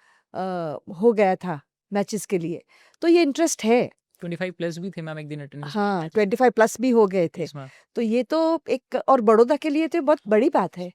हो गया था मैचेस के लिए। तो ये इंटरेस्ट है। 25 प्लस भी थे मैम एक दिन अटेंडेंस हाँ, मैच। 25 प्लस भी हो गए थे। Yes ma'am. तो ये तो एक और बड़ौदा के लिए तो बहुत बड़ी बात है।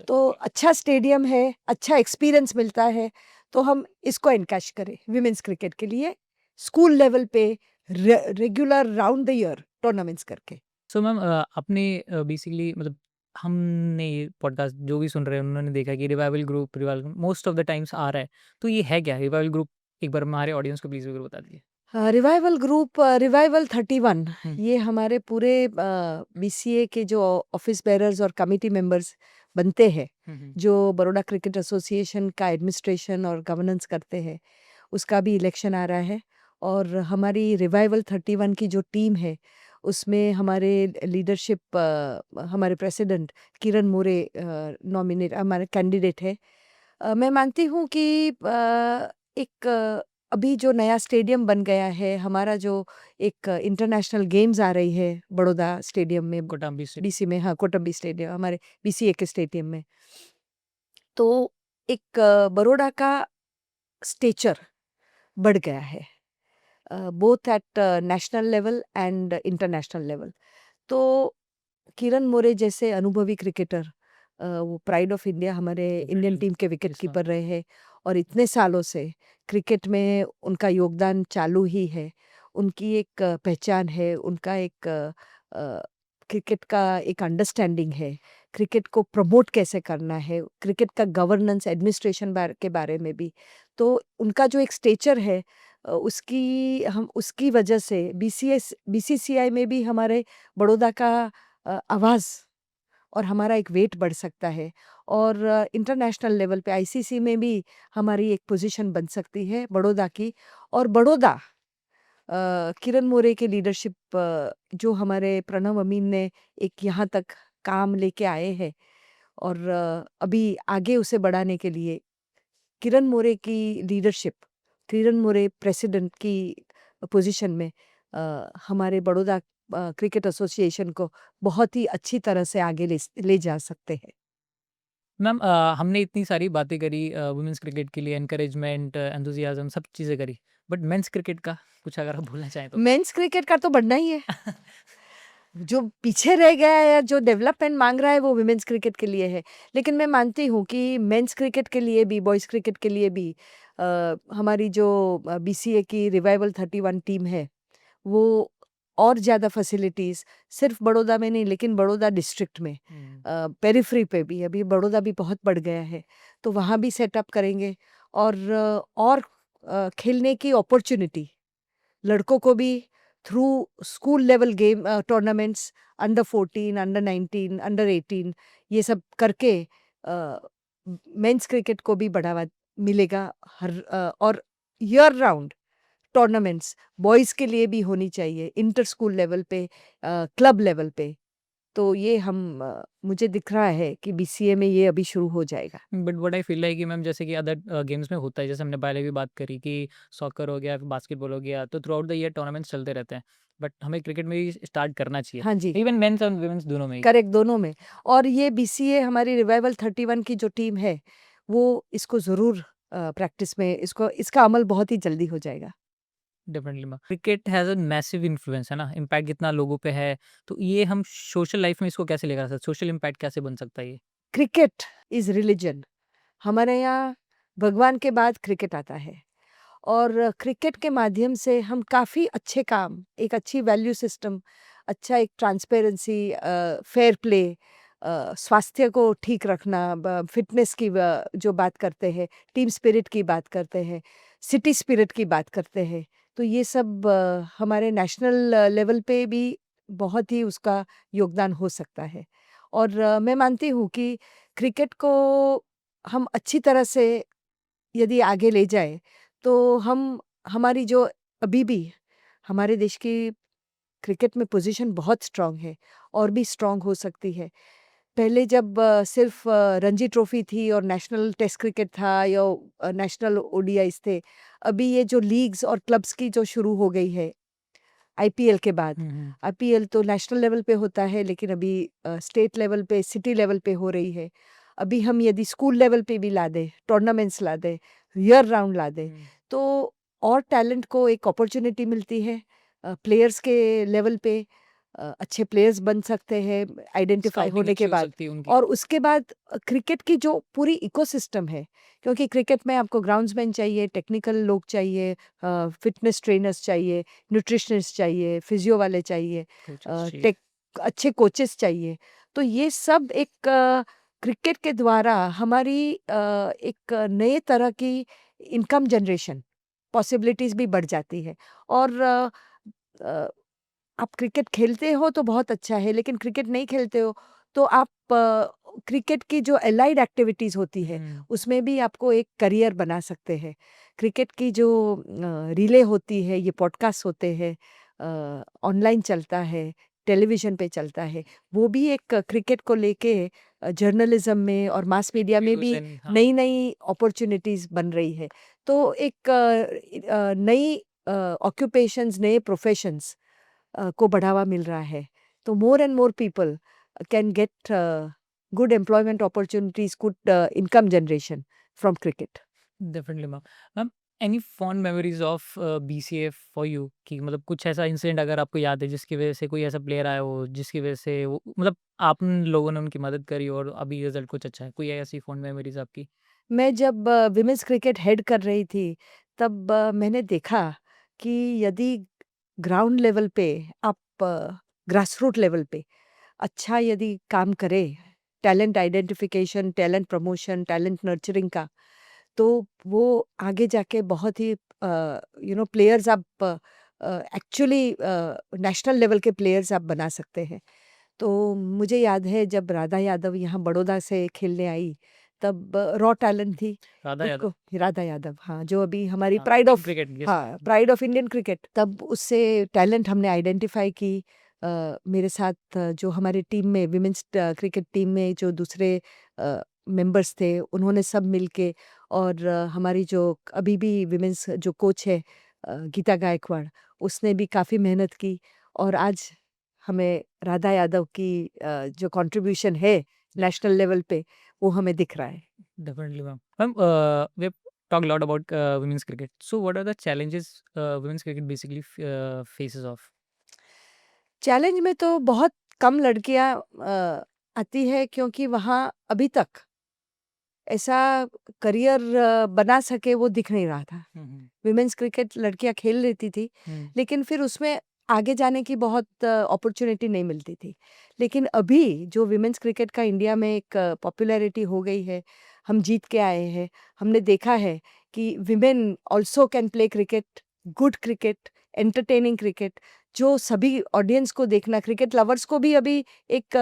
तो अच्छा स्टेडियम है, अच्छा एक्सपीरियंस मिलता है, तो हम इसको एनकैश करें विमेन्स क्रिकेट के लिए स्कूल लेवल पे regular round the year tournaments करके। सो मैम आपने बेसिकली मतलब हमने ये पॉडकास्ट जो भी सुन रहे हैं उन्होंने देखा कि revival most of the times आ रहा है। तो ये है क्या रिवाइवल ग्रुप? एक बार हमारे ऑडियंस को प्लीज़ ज़रूर बता दीजिए। रिवाइवल ग्रुप रिवाइवल 31 हुँ। ये हमारे पूरे BCA के जो ऑफिस बेरर्स और कमिटी मेंबर्स बनते हैं, हुँ, हुँ। जो बड़ौदा क्रिकेट एसोसिएशन का एडमिनिस्ट्रेशन और गवर्नेंस करते हैं, उसका भी इलेक्शन आ रहा है। और हमारी रिवाइवल 31 की जो टीम है, उसमें हमारे लीडरशिप हमारे प्रेसिडेंट किरण मोरे नॉमिनेट हमारे कैंडिडेट है। मैं मानती हूँ कि एक अभी जो नया स्टेडियम बन गया है, हमारा जो एक इंटरनेशनल गेम्स आ रही है बड़ौदा स्टेडियम में, कोटम्बी से। BC में, हाँ, कोटम्बी स्टेडियम हमारे BCA के स्टेडियम में। तो एक बड़ौदा का स्टेचर बढ़ गया है both at national level and international level. तो किरण मोरे जैसे अनुभवी क्रिकेटर वो प्राइड ऑफ इंडिया हमारे इंडियन टीम के विकेट यस मैम। कीपर रहे हैं और इतने सालों से क्रिकेट में उनका योगदान चालू ही है। उनकी एक पहचान है, उनका एक क्रिकेट का एक अंडरस्टैंडिंग है, क्रिकेट को प्रमोट कैसे करना है, क्रिकेट का गवर्नेंस एडमिनिस्ट्रेशन के बारे में भी। तो उनका जो एक स्टेचर है उसकी वजह से BCCI में भी हमारे बड़ौदा का आवाज़ और हमारा एक वेट बढ़ सकता है और इंटरनेशनल लेवल पे ICC में भी हमारी एक पोजीशन बन सकती है बड़ौदा की। और बड़ौदा किरण मोरे के लीडरशिप जो हमारे प्रणव अमीन ने एक यहाँ तक काम लेके आए हैं और अभी आगे उसे बढ़ाने के लिए किरण मोरे की लीडरशिप, किरण मोरे प्रेसिडेंट की पोजीशन में हमारे बड़ौदा क्रिकेट एसोसिएशन को बहुत ही अच्छी तरह से आगे ले जा सकते हैं। मैम हमने इतनी सारी बातें करी वुमेन्स क्रिकेट के लिए, एनकरेजमेंट, एंथुसियाज्म, सब चीज़ें करी, बट मेंस क्रिकेट का कुछ अगर आप बोलना चाहें तो? मेंस क्रिकेट का तो बढ़ना ही है। जो पीछे रह गया है या जो डेवलपमेंट मांग रहा है वो वुमेन्स क्रिकेट के लिए है। लेकिन मैं मानती हूँ कि मेंस क्रिकेट के लिए भी, बॉयज़ क्रिकेट के लिए भी हमारी जो बीसीए की रिवाइवल 31 टीम है, वो और ज़्यादा फैसिलिटीज़ सिर्फ बड़ौदा में नहीं, लेकिन बड़ौदा डिस्ट्रिक्ट में पेरिफेरी पे भी, अभी बड़ौदा भी बहुत बढ़ गया है, तो वहाँ भी सेटअप करेंगे। और खेलने की अपॉर्चुनिटी लड़कों को भी through school level game tournaments, under 14, under 19, under 18, ये सब करके मेंस क्रिकेट को भी बढ़ावा मिलेगा। और ईयर राउंड टूर्नामेंट्स बॉयज़ के लिए भी होनी चाहिए, इंटर स्कूल लेवल पे, क्लब लेवल पे। तो ये मुझे दिख रहा है कि बीसीए में ये अभी शुरू हो जाएगा। But what I feel like कि मैम जैसे कि अदर गेम्स में होता है, जैसे हमने पहले भी बात करी कि सॉकर हो गया, बास्केटबॉल हो गया, तो through out the year tournaments चलते रहते हैं, बट हमें क्रिकेट में भी स्टार्ट करना चाहिए, हाँ जी, इवन मेंस और वुमेन्स दोनों में ही। करेक्ट, दोनों में। और ये बीसीए हमारी रिवाइवल 31 की जो टीम है, वो इसको ज़रूर प्रैक्टिस में इसका अमल बहुत ही जल्दी हो जाएगा। Definitely ma'am, cricket has a massive influence, है ना, इम्पैक्ट कितना लोगों पे है, तो ये हम सोशल लाइफ में इसको कैसे लेकर आ सकते, सोशल इम्पैक्ट कैसे बन सकता है ये? Cricket is religion. हमारे यहाँ भगवान के बाद क्रिकेट आता है और क्रिकेट के माध्यम से हम काफ़ी अच्छे काम, एक अच्छी वैल्यू सिस्टम, अच्छा एक ट्रांसपेरेंसी, फेयर प्ले, स्वास्थ्य को ठीक रखना, फिटनेस की जो बात करते हैं, टीम स्पिरिट की बात करते हैं, सिटी स्पिरिट की बात करते हैं, तो ये सब हमारे नेशनल लेवल पे भी बहुत ही उसका योगदान हो सकता है। और मैं मानती हूँ कि क्रिकेट को हम अच्छी तरह से यदि आगे ले जाए तो हमारी जो अभी भी हमारे देश की क्रिकेट में पोजीशन बहुत स्ट्रांग है और भी स्ट्रांग हो सकती है। पहले जब सिर्फ रणजी ट्रॉफी थी और नेशनल टेस्ट क्रिकेट था या नेशनल ओडीआईज थे, अभी ये जो लीग्स और क्लब्स की जो शुरू हो गई है आईपीएल के बाद। आईपीएल तो नेशनल लेवल पे होता है, लेकिन अभी स्टेट लेवल पे, सिटी लेवल पे हो रही है। अभी हम यदि स्कूल लेवल पे भी ला दें, टूर्नामेंट्स ला दें, ईयर राउंड ला दें, तो और टैलेंट को एक अपॉर्चुनिटी मिलती है। प्लेयर्स के लेवल पे अच्छे प्लेयर्स बन सकते हैं आइडेंटिफाई स्काउटिंग होने अच्छी के हो बाद। सकती है उनकी। और उसके बाद क्रिकेट की जो पूरी इकोसिस्टम है, क्योंकि क्रिकेट में आपको ग्राउंड्समैन चाहिए, टेक्निकल लोग चाहिए, फिटनेस ट्रेनर्स चाहिए, न्यूट्रिशनिस्ट चाहिए, फिजियो वाले चाहिए, कोचेस चाहिए। टेक अच्छे कोचेस चाहिए। तो ये सब एक क्रिकेट के द्वारा हमारी एक नए तरह की इनकम जनरेशन पॉसिबिलिटीज़ भी बढ़ जाती है। और अ, आप क्रिकेट खेलते हो तो बहुत अच्छा है, लेकिन क्रिकेट नहीं खेलते हो तो आप क्रिकेट की जो एलाइड एक्टिविटीज़ होती है, उसमें भी आपको एक करियर बना सकते हैं। क्रिकेट की जो रीले होती है, ये पॉडकास्ट होते हैं, ऑनलाइन चलता है, टेलीविज़न पे चलता है, वो भी एक क्रिकेट को लेके जर्नलिज़्म में और मास मीडिया में व्यूज़ भी एंड हाँ। नई-नई अपॉर्च्युनिटीज़ बन रही है। तो एक नई ऑक्यूपेशंस, नए प्रोफ़ेशंस को बढ़ावा मिल रहा है। तो more and more people can get good employment opportunities, good income generation from cricket. Definitely ma'am. Ma'am, any fond memories of BCA for you, कि मतलब कुछ ऐसा इंसिडेंट अगर आपको याद है जिसकी वजह से कोई ऐसा प्लेयर आया हो जिसकी वजह से वो मतलब आप लोगों ने उनकी मदद करी और अभी रिजल्ट कुछ अच्छा है, कोई ऐसी फॉन्ड मेमोरीज आपकी? मैं जब विमेंस क्रिकेट हेड कर रही थी, तब मैंने देखा कि यदि ग्राउंड लेवल पे आप ग्रासरूट लेवल पे अच्छा यदि काम करें, talent identification, talent promotion, talent nurturing का, तो वो आगे जाके बहुत ही प्लेयर्स आप एक्चुअली नेशनल लेवल के प्लेयर्स आप बना सकते हैं। तो मुझे याद है जब राधा यादव यहाँ बड़ौदा से खेलने आई, तब रॉ टैलेंट थी। राधा यादव। उसको राधा यादव, हाँ, जो अभी हमारी हाँ, pride Indian of, cricket, yes. हाँ, प्राइड ऑफ इंडियन क्रिकेट। तब उससे टैलेंट हमने आइडेंटिफाई की। मेरे साथ जो हमारे टीम में विमेंस क्रिकेट टीम में जो दूसरे मेंबर्स थे, उन्होंने सब मिलके, और हमारी जो अभी भी विमेंस जो कोच है गीता गायकवाड़, उसने भी काफ़ी मेहनत की। और आज हमें राधा यादव की जो कंट्रीब्यूशन है नेशनल लेवल पे वो हमें दिख रहा है। Definitely, ma'am. Ma'am, we have talked a lot about women's cricket. So, what are the challenges women's cricket basically faces off? Challenge में तो बहुत कम लड़कियां आती है, क्योंकि वहाँ अभी तक ऐसा करियर बना सके वो दिख नहीं रहा था। विमेंस क्रिकेट लड़कियां खेल लेती थी, लेकिन फिर उसमें आगे जाने की बहुत अपॉर्चुनिटी नहीं मिलती थी। लेकिन अभी जो विमेंस क्रिकेट का इंडिया में एक पॉपुलैरिटी हो गई है, हम जीत के आए हैं। हमने देखा है कि women also can play cricket, good cricket, entertaining cricket, जो सभी ऑडियंस को देखना, क्रिकेट लवर्स को भी अभी एक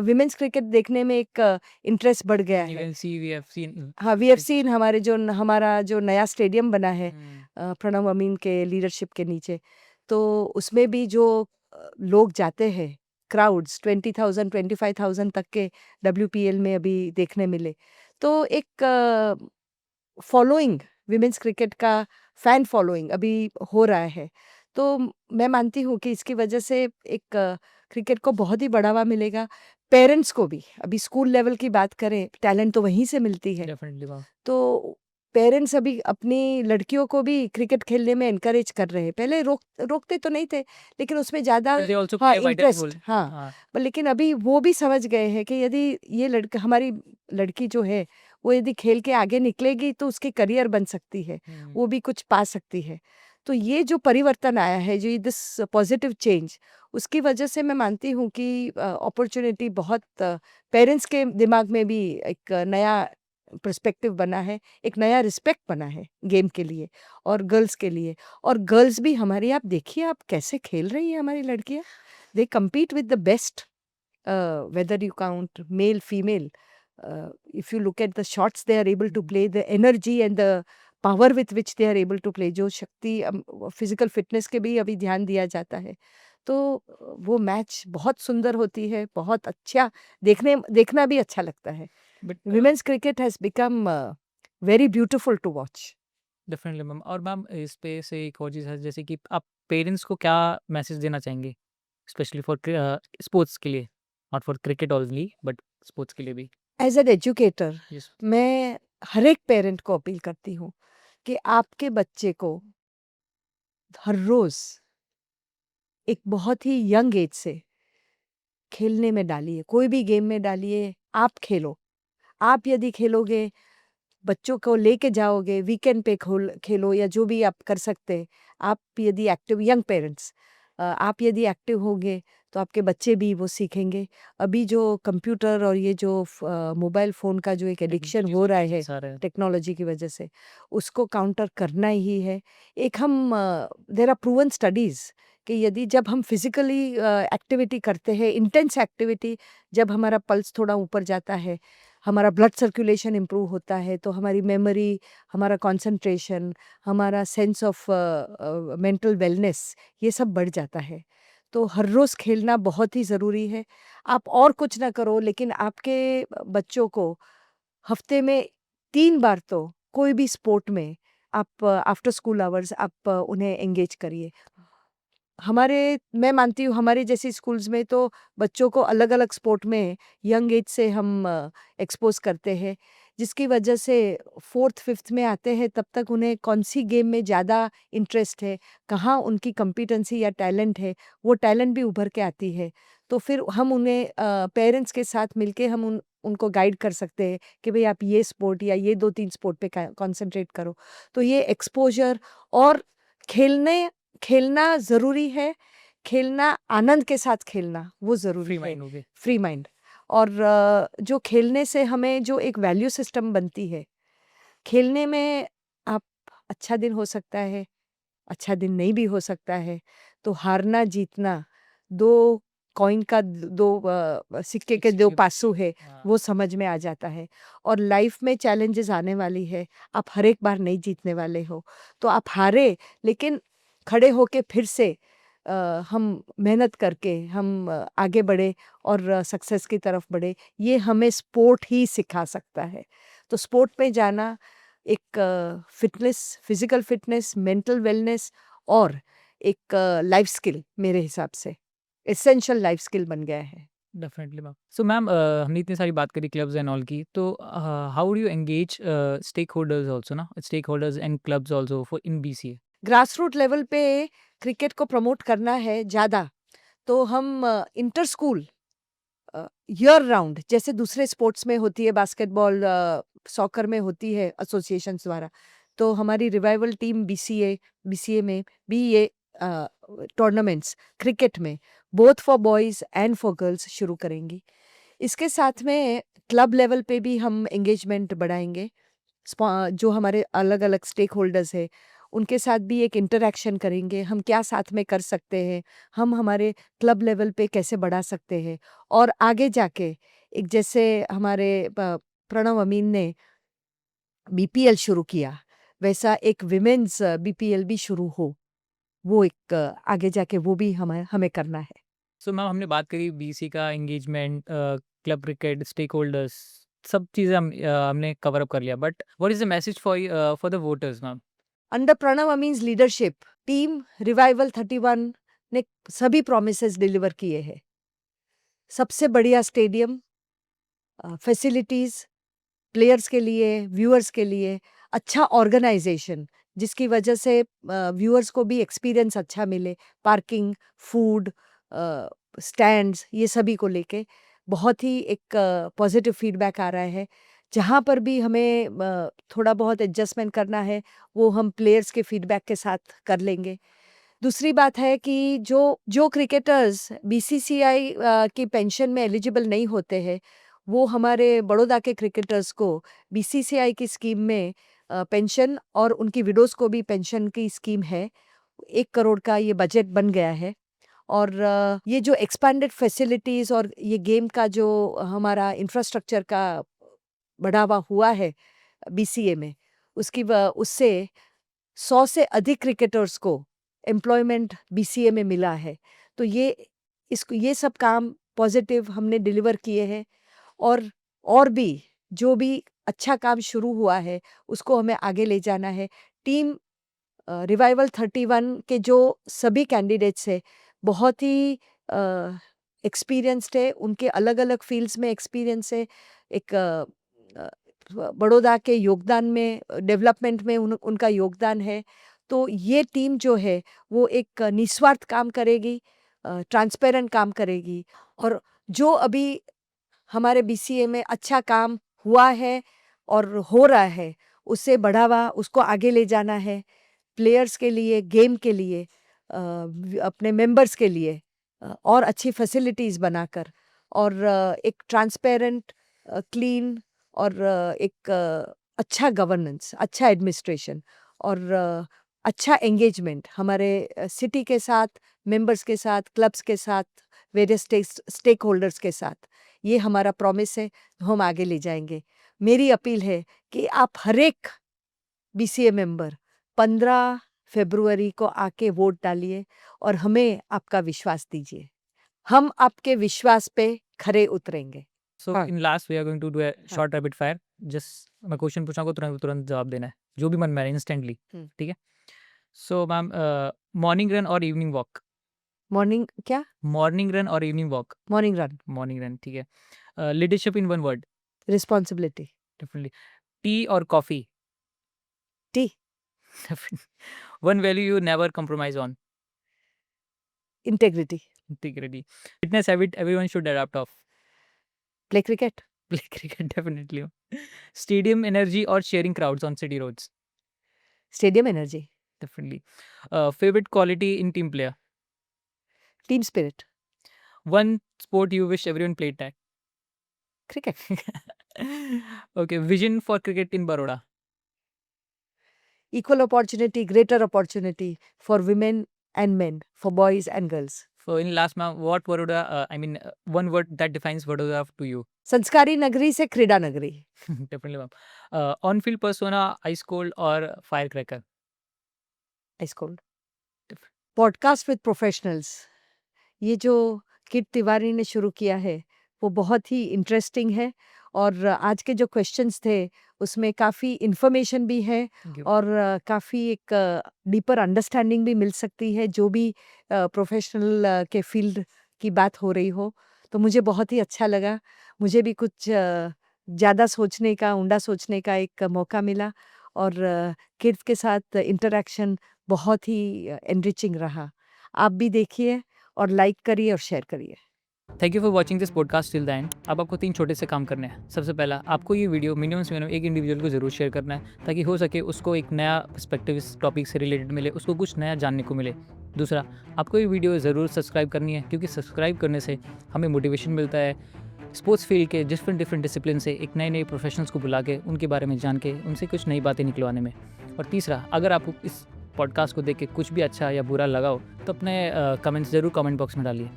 विमेंस क्रिकेट देखने में एक इंटरेस्ट बढ़ गया You है। can see we have seen. हाँ, वी हैव सीन हमारा जो नया स्टेडियम बना है प्रणव अमीन के लीडरशिप के नीचे, तो उसमें भी जो लोग जाते हैं, क्राउड्स 20,000 25,000 तक के WPL में अभी देखने मिले। तो एक फॉलोइंग, विमेंस क्रिकेट का फैन फॉलोइंग अभी हो रहा है। तो मैं मानती हूँ कि इसकी वजह से एक क्रिकेट को बहुत ही बढ़ावा मिलेगा। पेरेंट्स को भी, अभी स्कूल लेवल की बात करें, टैलेंट तो वहीं से मिलती है। Definitely, ma'am. तो पेरेंट्स अभी अपनी लड़कियों को भी क्रिकेट खेलने में एनकरेज कर रहे हैं। पहले रोकते तो नहीं थे, लेकिन उसमें ज़्यादा They also हाँ play a vital interest, role. हाँ। हाँ. पर लेकिन अभी वो भी समझ गए हैं कि यदि ये लड़का, हमारी लड़की जो है, वो यदि खेल के आगे निकलेगी तो उसकी करियर बन सकती है, वो भी कुछ पा सकती है। तो ये जो परिवर्तन आया है, जो दिस पॉजिटिव चेंज, उसकी वजह से मैं मानती हूँ कि अपॉर्चुनिटी बहुत पेरेंट्स के दिमाग में भी एक नया पर्सपेक्टिव बना है, एक नया रिस्पेक्ट बना है गेम के लिए और गर्ल्स के लिए। और गर्ल्स भी हमारी, आप देखिए आप कैसे खेल रही हैं हमारी लड़कियां। दे compete with the best, whether you count male, female. If you look at the shots they are able to play, the energy and the power with which they are able to play, जो शक्ति, फिजिकल फिटनेस के भी अभी ध्यान दिया जाता है, तो वो मैच बहुत सुंदर होती है, बहुत अच्छा देखना भी अच्छा लगता है। But women's cricket has become very beautiful to watch. Definitely ma'am. और मैम इस पे से एक और चीज़ है, जैसे कि आप पेरेंट्स को क्या मैसेज देना चाहेंगे, स्पेशली फॉर स्पोर्ट्स के लिए, not for cricket only but sports के लिए भी? As an educator yes. मैं हर एक पेरेंट को अपील करती हूँ कि आपके बच्चे को हर रोज एक बहुत ही यंग एज से खेलने में डालिए, कोई भी गेम में डालिए। आप खेलो, आप यदि खेलोगे, बच्चों को लेके जाओगे, वीकेंड पे खेलो या जो भी आप कर सकते हैं। आप यदि एक्टिव, यंग पेरेंट्स, आप यदि एक्टिव होंगे तो आपके बच्चे भी वो सीखेंगे। अभी जो कंप्यूटर और ये जो मोबाइल फ़ोन का जो एक एडिक्शन हो रहा है सारे टेक्नोलॉजी की वजह से, उसको काउंटर करना ही है। एक हम देयर आर प्रूवन स्टडीज़ कि यदि जब हम फिज़िकली एक्टिविटी करते हैं, इंटेंस एक्टिविटी, जब हमारा पल्स थोड़ा ऊपर जाता है, हमारा ब्लड सर्कुलेशन इम्प्रूव होता है, तो हमारी मेमोरी, हमारा कंसंट्रेशन, हमारा सेंस ऑफ मेंटल वेलनेस, ये सब बढ़ जाता है। तो हर रोज़ खेलना बहुत ही ज़रूरी है। आप और कुछ ना करो, लेकिन आपके बच्चों को हफ्ते में 3 बार तो कोई भी स्पोर्ट में आप आफ्टर स्कूल आवर्स आप उन्हें एंगेज करिए। मैं मानती हूँ हमारे जैसे स्कूल्स में तो बच्चों को अलग-अलग स्पोर्ट में यंग एज से हम एक्सपोज़ करते हैं, जिसकी वजह से 4th 5th में आते हैं तब तक उन्हें कौन-सी गेम में ज़्यादा इंटरेस्ट है, कहाँ उनकी कॉम्पिटेंसी या टैलेंट है, वो टैलेंट भी उभर के आती है। तो फिर हम उन्हें पेरेंट्स के साथ मिलके हम उनको गाइड कर सकते हैं कि भई आप ये स्पोर्ट या ये 2-3 स्पोर्ट पे कॉन्संट्रेट करो। तो ये एक्सपोज़र और खेलना ज़रूरी है, खेलना आनंद के साथ खेलना वो ज़रूरी फ्री है। माइंड हो गए। Free mind. और जो खेलने से हमें जो एक वैल्यू सिस्टम बनती है, खेलने में आप, अच्छा दिन हो सकता है, अच्छा दिन नहीं भी हो सकता है, तो हारना-जीतना 2 कॉइन का 2 सिक्के के 2 पासू है, वो समझ में आ जाता है। और लाइफ में चैलेंजेस आने वाली है, आप हर एक बार नहीं जीतने वाले हो, तो आप हारे, लेकिन खड़े होके फिर से हम मेहनत करके हम आगे बढ़े और सक्सेस की तरफ बढ़े, ये हमें स्पोर्ट ही सिखा सकता है। तो स्पोर्ट में जाना एक fitness, physical fitness, mental wellness और एक लाइफ स्किल, मेरे हिसाब से एसेंशियल लाइफ स्किल बन गया है। Definitely ma'am. सो मैम हमने इतनी सारी बात करी क्लब्स एंड ऑल की, तो how do you engage stakeholders also ना, stakeholders and clubs also for in BCA? Grassroot level पे क्रिकेट को प्रमोट करना है ज़्यादा, तो हम इंटर स्कूल ईयर राउंड, जैसे दूसरे स्पोर्ट्स में होती है, बास्केटबॉल सॉकर में होती है एसोसिएशंस द्वारा, तो हमारी रिवाइवल टीम बीसीए में भी ये टूर्नामेंट्स क्रिकेट में both for boys and for girls शुरू करेंगी। इसके साथ में क्लब लेवल पे भी हम एंगेजमेंट बढ़ाएंगे। जो हमारे अलग अलग स्टेक होल्डर्स है उनके साथ भी एक इंटरेक्शन करेंगे, हम क्या साथ में कर सकते हैं, हम हमारे क्लब लेवल पे कैसे बढ़ा सकते हैं, और आगे जाके एक जैसे हमारे प्रणव अमीन ने बीपीएल शुरू किया, वैसा एक विमेंस बीपीएल भी शुरू हो, वो एक आगे जाके वो भी हमें हमें करना है। सो मैम हमने बात करी BC का engagement, club cricket, stake holders, सब चीज़ें हमने कवर अप कर लिया, but what is the message for the voters ma'am? Under Pranav अमीन्स लीडरशिप टीम रिवाइवल 31 ने सभी प्रोमिसेस डिलीवर किए हैं। सबसे बढ़िया स्टेडियम, फैसिलिटीज़, प्लेयर्स के लिए, व्यूअर्स के लिए, अच्छा ऑर्गेनाइजेशन जिसकी वजह से व्यूअर्स को भी एक्सपीरियंस अच्छा मिले, पार्किंग, फूड, स्टैंड्स, ये सभी को लेके बहुत ही एक पॉजिटिव फीडबैक आ रहा है। जहाँ पर भी हमें थोड़ा बहुत एडजस्टमेंट करना है, वो हम प्लेयर्स के फीडबैक के साथ कर लेंगे। दूसरी बात है कि जो क्रिकेटर्स बीसीसीआई की पेंशन में एलिजिबल नहीं होते हैं, वो हमारे बड़ौदा के क्रिकेटर्स को बीसीसीआई की स्कीम में पेंशन, और उनकी विडोज़ को भी पेंशन की स्कीम है। 1 करोड़ का ये बजट बन गया है, और ये जो एक्सपैंडेड फैसिलिटीज़ और ये गेम का जो हमारा इंफ्रास्ट्रक्चर का बढ़ावा हुआ है बीसीए में, उससे 100 से अधिक क्रिकेटर्स को एम्प्लॉयमेंट बीसीए में मिला है। तो ये सब काम पॉजिटिव हमने डिलीवर किए हैं, और भी जो भी अच्छा काम शुरू हुआ है उसको हमें आगे ले जाना है। टीम रिवाइवल 31 के जो सभी कैंडिडेट्स हैं बहुत ही एक्सपीरियंस्ड है, उनके अलग अलग फील्ड्स में एक्सपीरियंस है। एक बड़ौदा के योगदान में, डेवलपमेंट में उनका योगदान है। तो ये टीम जो है वो एक निस्वार्थ काम करेगी, ट्रांसपेरेंट काम करेगी, और जो अभी हमारे बीसीए में अच्छा काम हुआ है और हो रहा है उससे बढ़ावा, उसको आगे ले जाना है, प्लेयर्स के लिए, गेम के लिए, अपने मेंबर्स के लिए, और अच्छी फैसिलिटीज़ बनाकर, और एक ट्रांसपेरेंट, क्लीन, और एक अच्छा गवर्नेंस, अच्छा एडमिनिस्ट्रेशन, और अच्छा एंगेजमेंट हमारे सिटी के साथ, मेंबर्स के साथ, क्लब्स के साथ, वेरियस स्टेक होल्डर्स के साथ। ये हमारा प्रॉमिस है, हम आगे ले जाएंगे। मेरी अपील है कि आप हर एक बीसीए मेंबर 15 फरवरी को आके वोट डालिए और हमें आपका विश्वास दीजिए। हम आपके विश्वास पे खरे उतरेंगे। सो हाँ। In last we are going to do a short rapid fire. Just मैं क्वेश्चन पूछूंगा, तुरंत तुरंत जवाब देना है, जो भी मन में आए इंस्टेंटली। ठीक है? सो मैम, मॉर्निंग रन और इवनिंग वॉक? मॉर्निंग क्या? मॉर्निंग रन और evening walk? Morning run. Morning run, ठीक है। Leadership in one word? Responsibility. Definitely. Tea और coffee? Tea. One value you never compromise on? Integrity. Integrity. Fitness habit everyone should adopt of? Play cricket. Play cricket, definitely. Stadium energy or sharing crowds on city roads? Stadium energy. Definitely. Favorite quality in team player? Team spirit. One sport you wish everyone played tag? Cricket. Okay, vision for cricket in Baroda? equal opportunity, greater opportunity for women and men, for boys and girls. So in last, ma'am, what Baroda, one word that defines Baroda to you? संस्कारी नगरी से क्रीडा नगरी। Definitely, ma'am. On-field persona, ice cold or firecracker? ice cold. Podcast with professionals, ये जो किट तिवारी ने शुरू किया है वो बहुत ही इंटरेस्टिंग है, और आज के जो क्वेश्चंस थे उसमें काफ़ी इन्फॉर्मेशन भी है, Thank you. और काफ़ी एक डीपर अंडरस्टैंडिंग भी मिल सकती है जो भी प्रोफेशनल के फील्ड की बात हो रही हो। तो मुझे बहुत ही अच्छा लगा। मुझे भी कुछ ज़्यादा सोचने का, उंडा सोचने का एक मौका मिला और किड्स के साथ इंटरैक्शन बहुत ही एनरिचिंग रहा। आप भी देखिए और लाइक करिए और शेयर करिए। Thank you for watching this podcast till the end. अब आपको 3 छोटे से काम करने हैं। सबसे पहला, आपको ये वीडियो मिनिमम से मिनिमम एक इंडिविजुअल को ज़रूर शेयर करना है, ताकि हो सके उसको एक नया पर्सपेक्टिव इस टॉपिक से रिलेटेड मिले, उसको कुछ नया जानने को मिले। दूसरा, आपको ये वीडियो ज़रूर सब्सक्राइब करनी है, क्योंकि सब्सक्राइब करने से हमें मोटिवेशन मिलता है स्पोर्ट्स फील्ड के डिफरेंट डिसिप्लिन से एक नए प्रोफेशनल्स को बुला के उनके बारे में जान के उनसे कुछ नई बातें निकलवाने में। और तीसरा, अगर आपको इस पॉडकास्ट को देख के कुछ भी अच्छा या बुरा लगा हो, तो अपने कमेंट्स ज़रूर कमेंट बॉक्स में डालिए।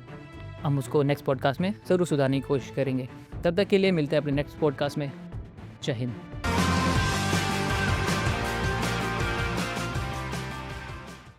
हम उसको नेक्स्ट पॉडकास्ट में ज़रूर सुधारने की कोशिश करेंगे। तब तक के लिए मिलते हैं अपने नेक्स्ट पॉडकास्ट में। जय हिंद।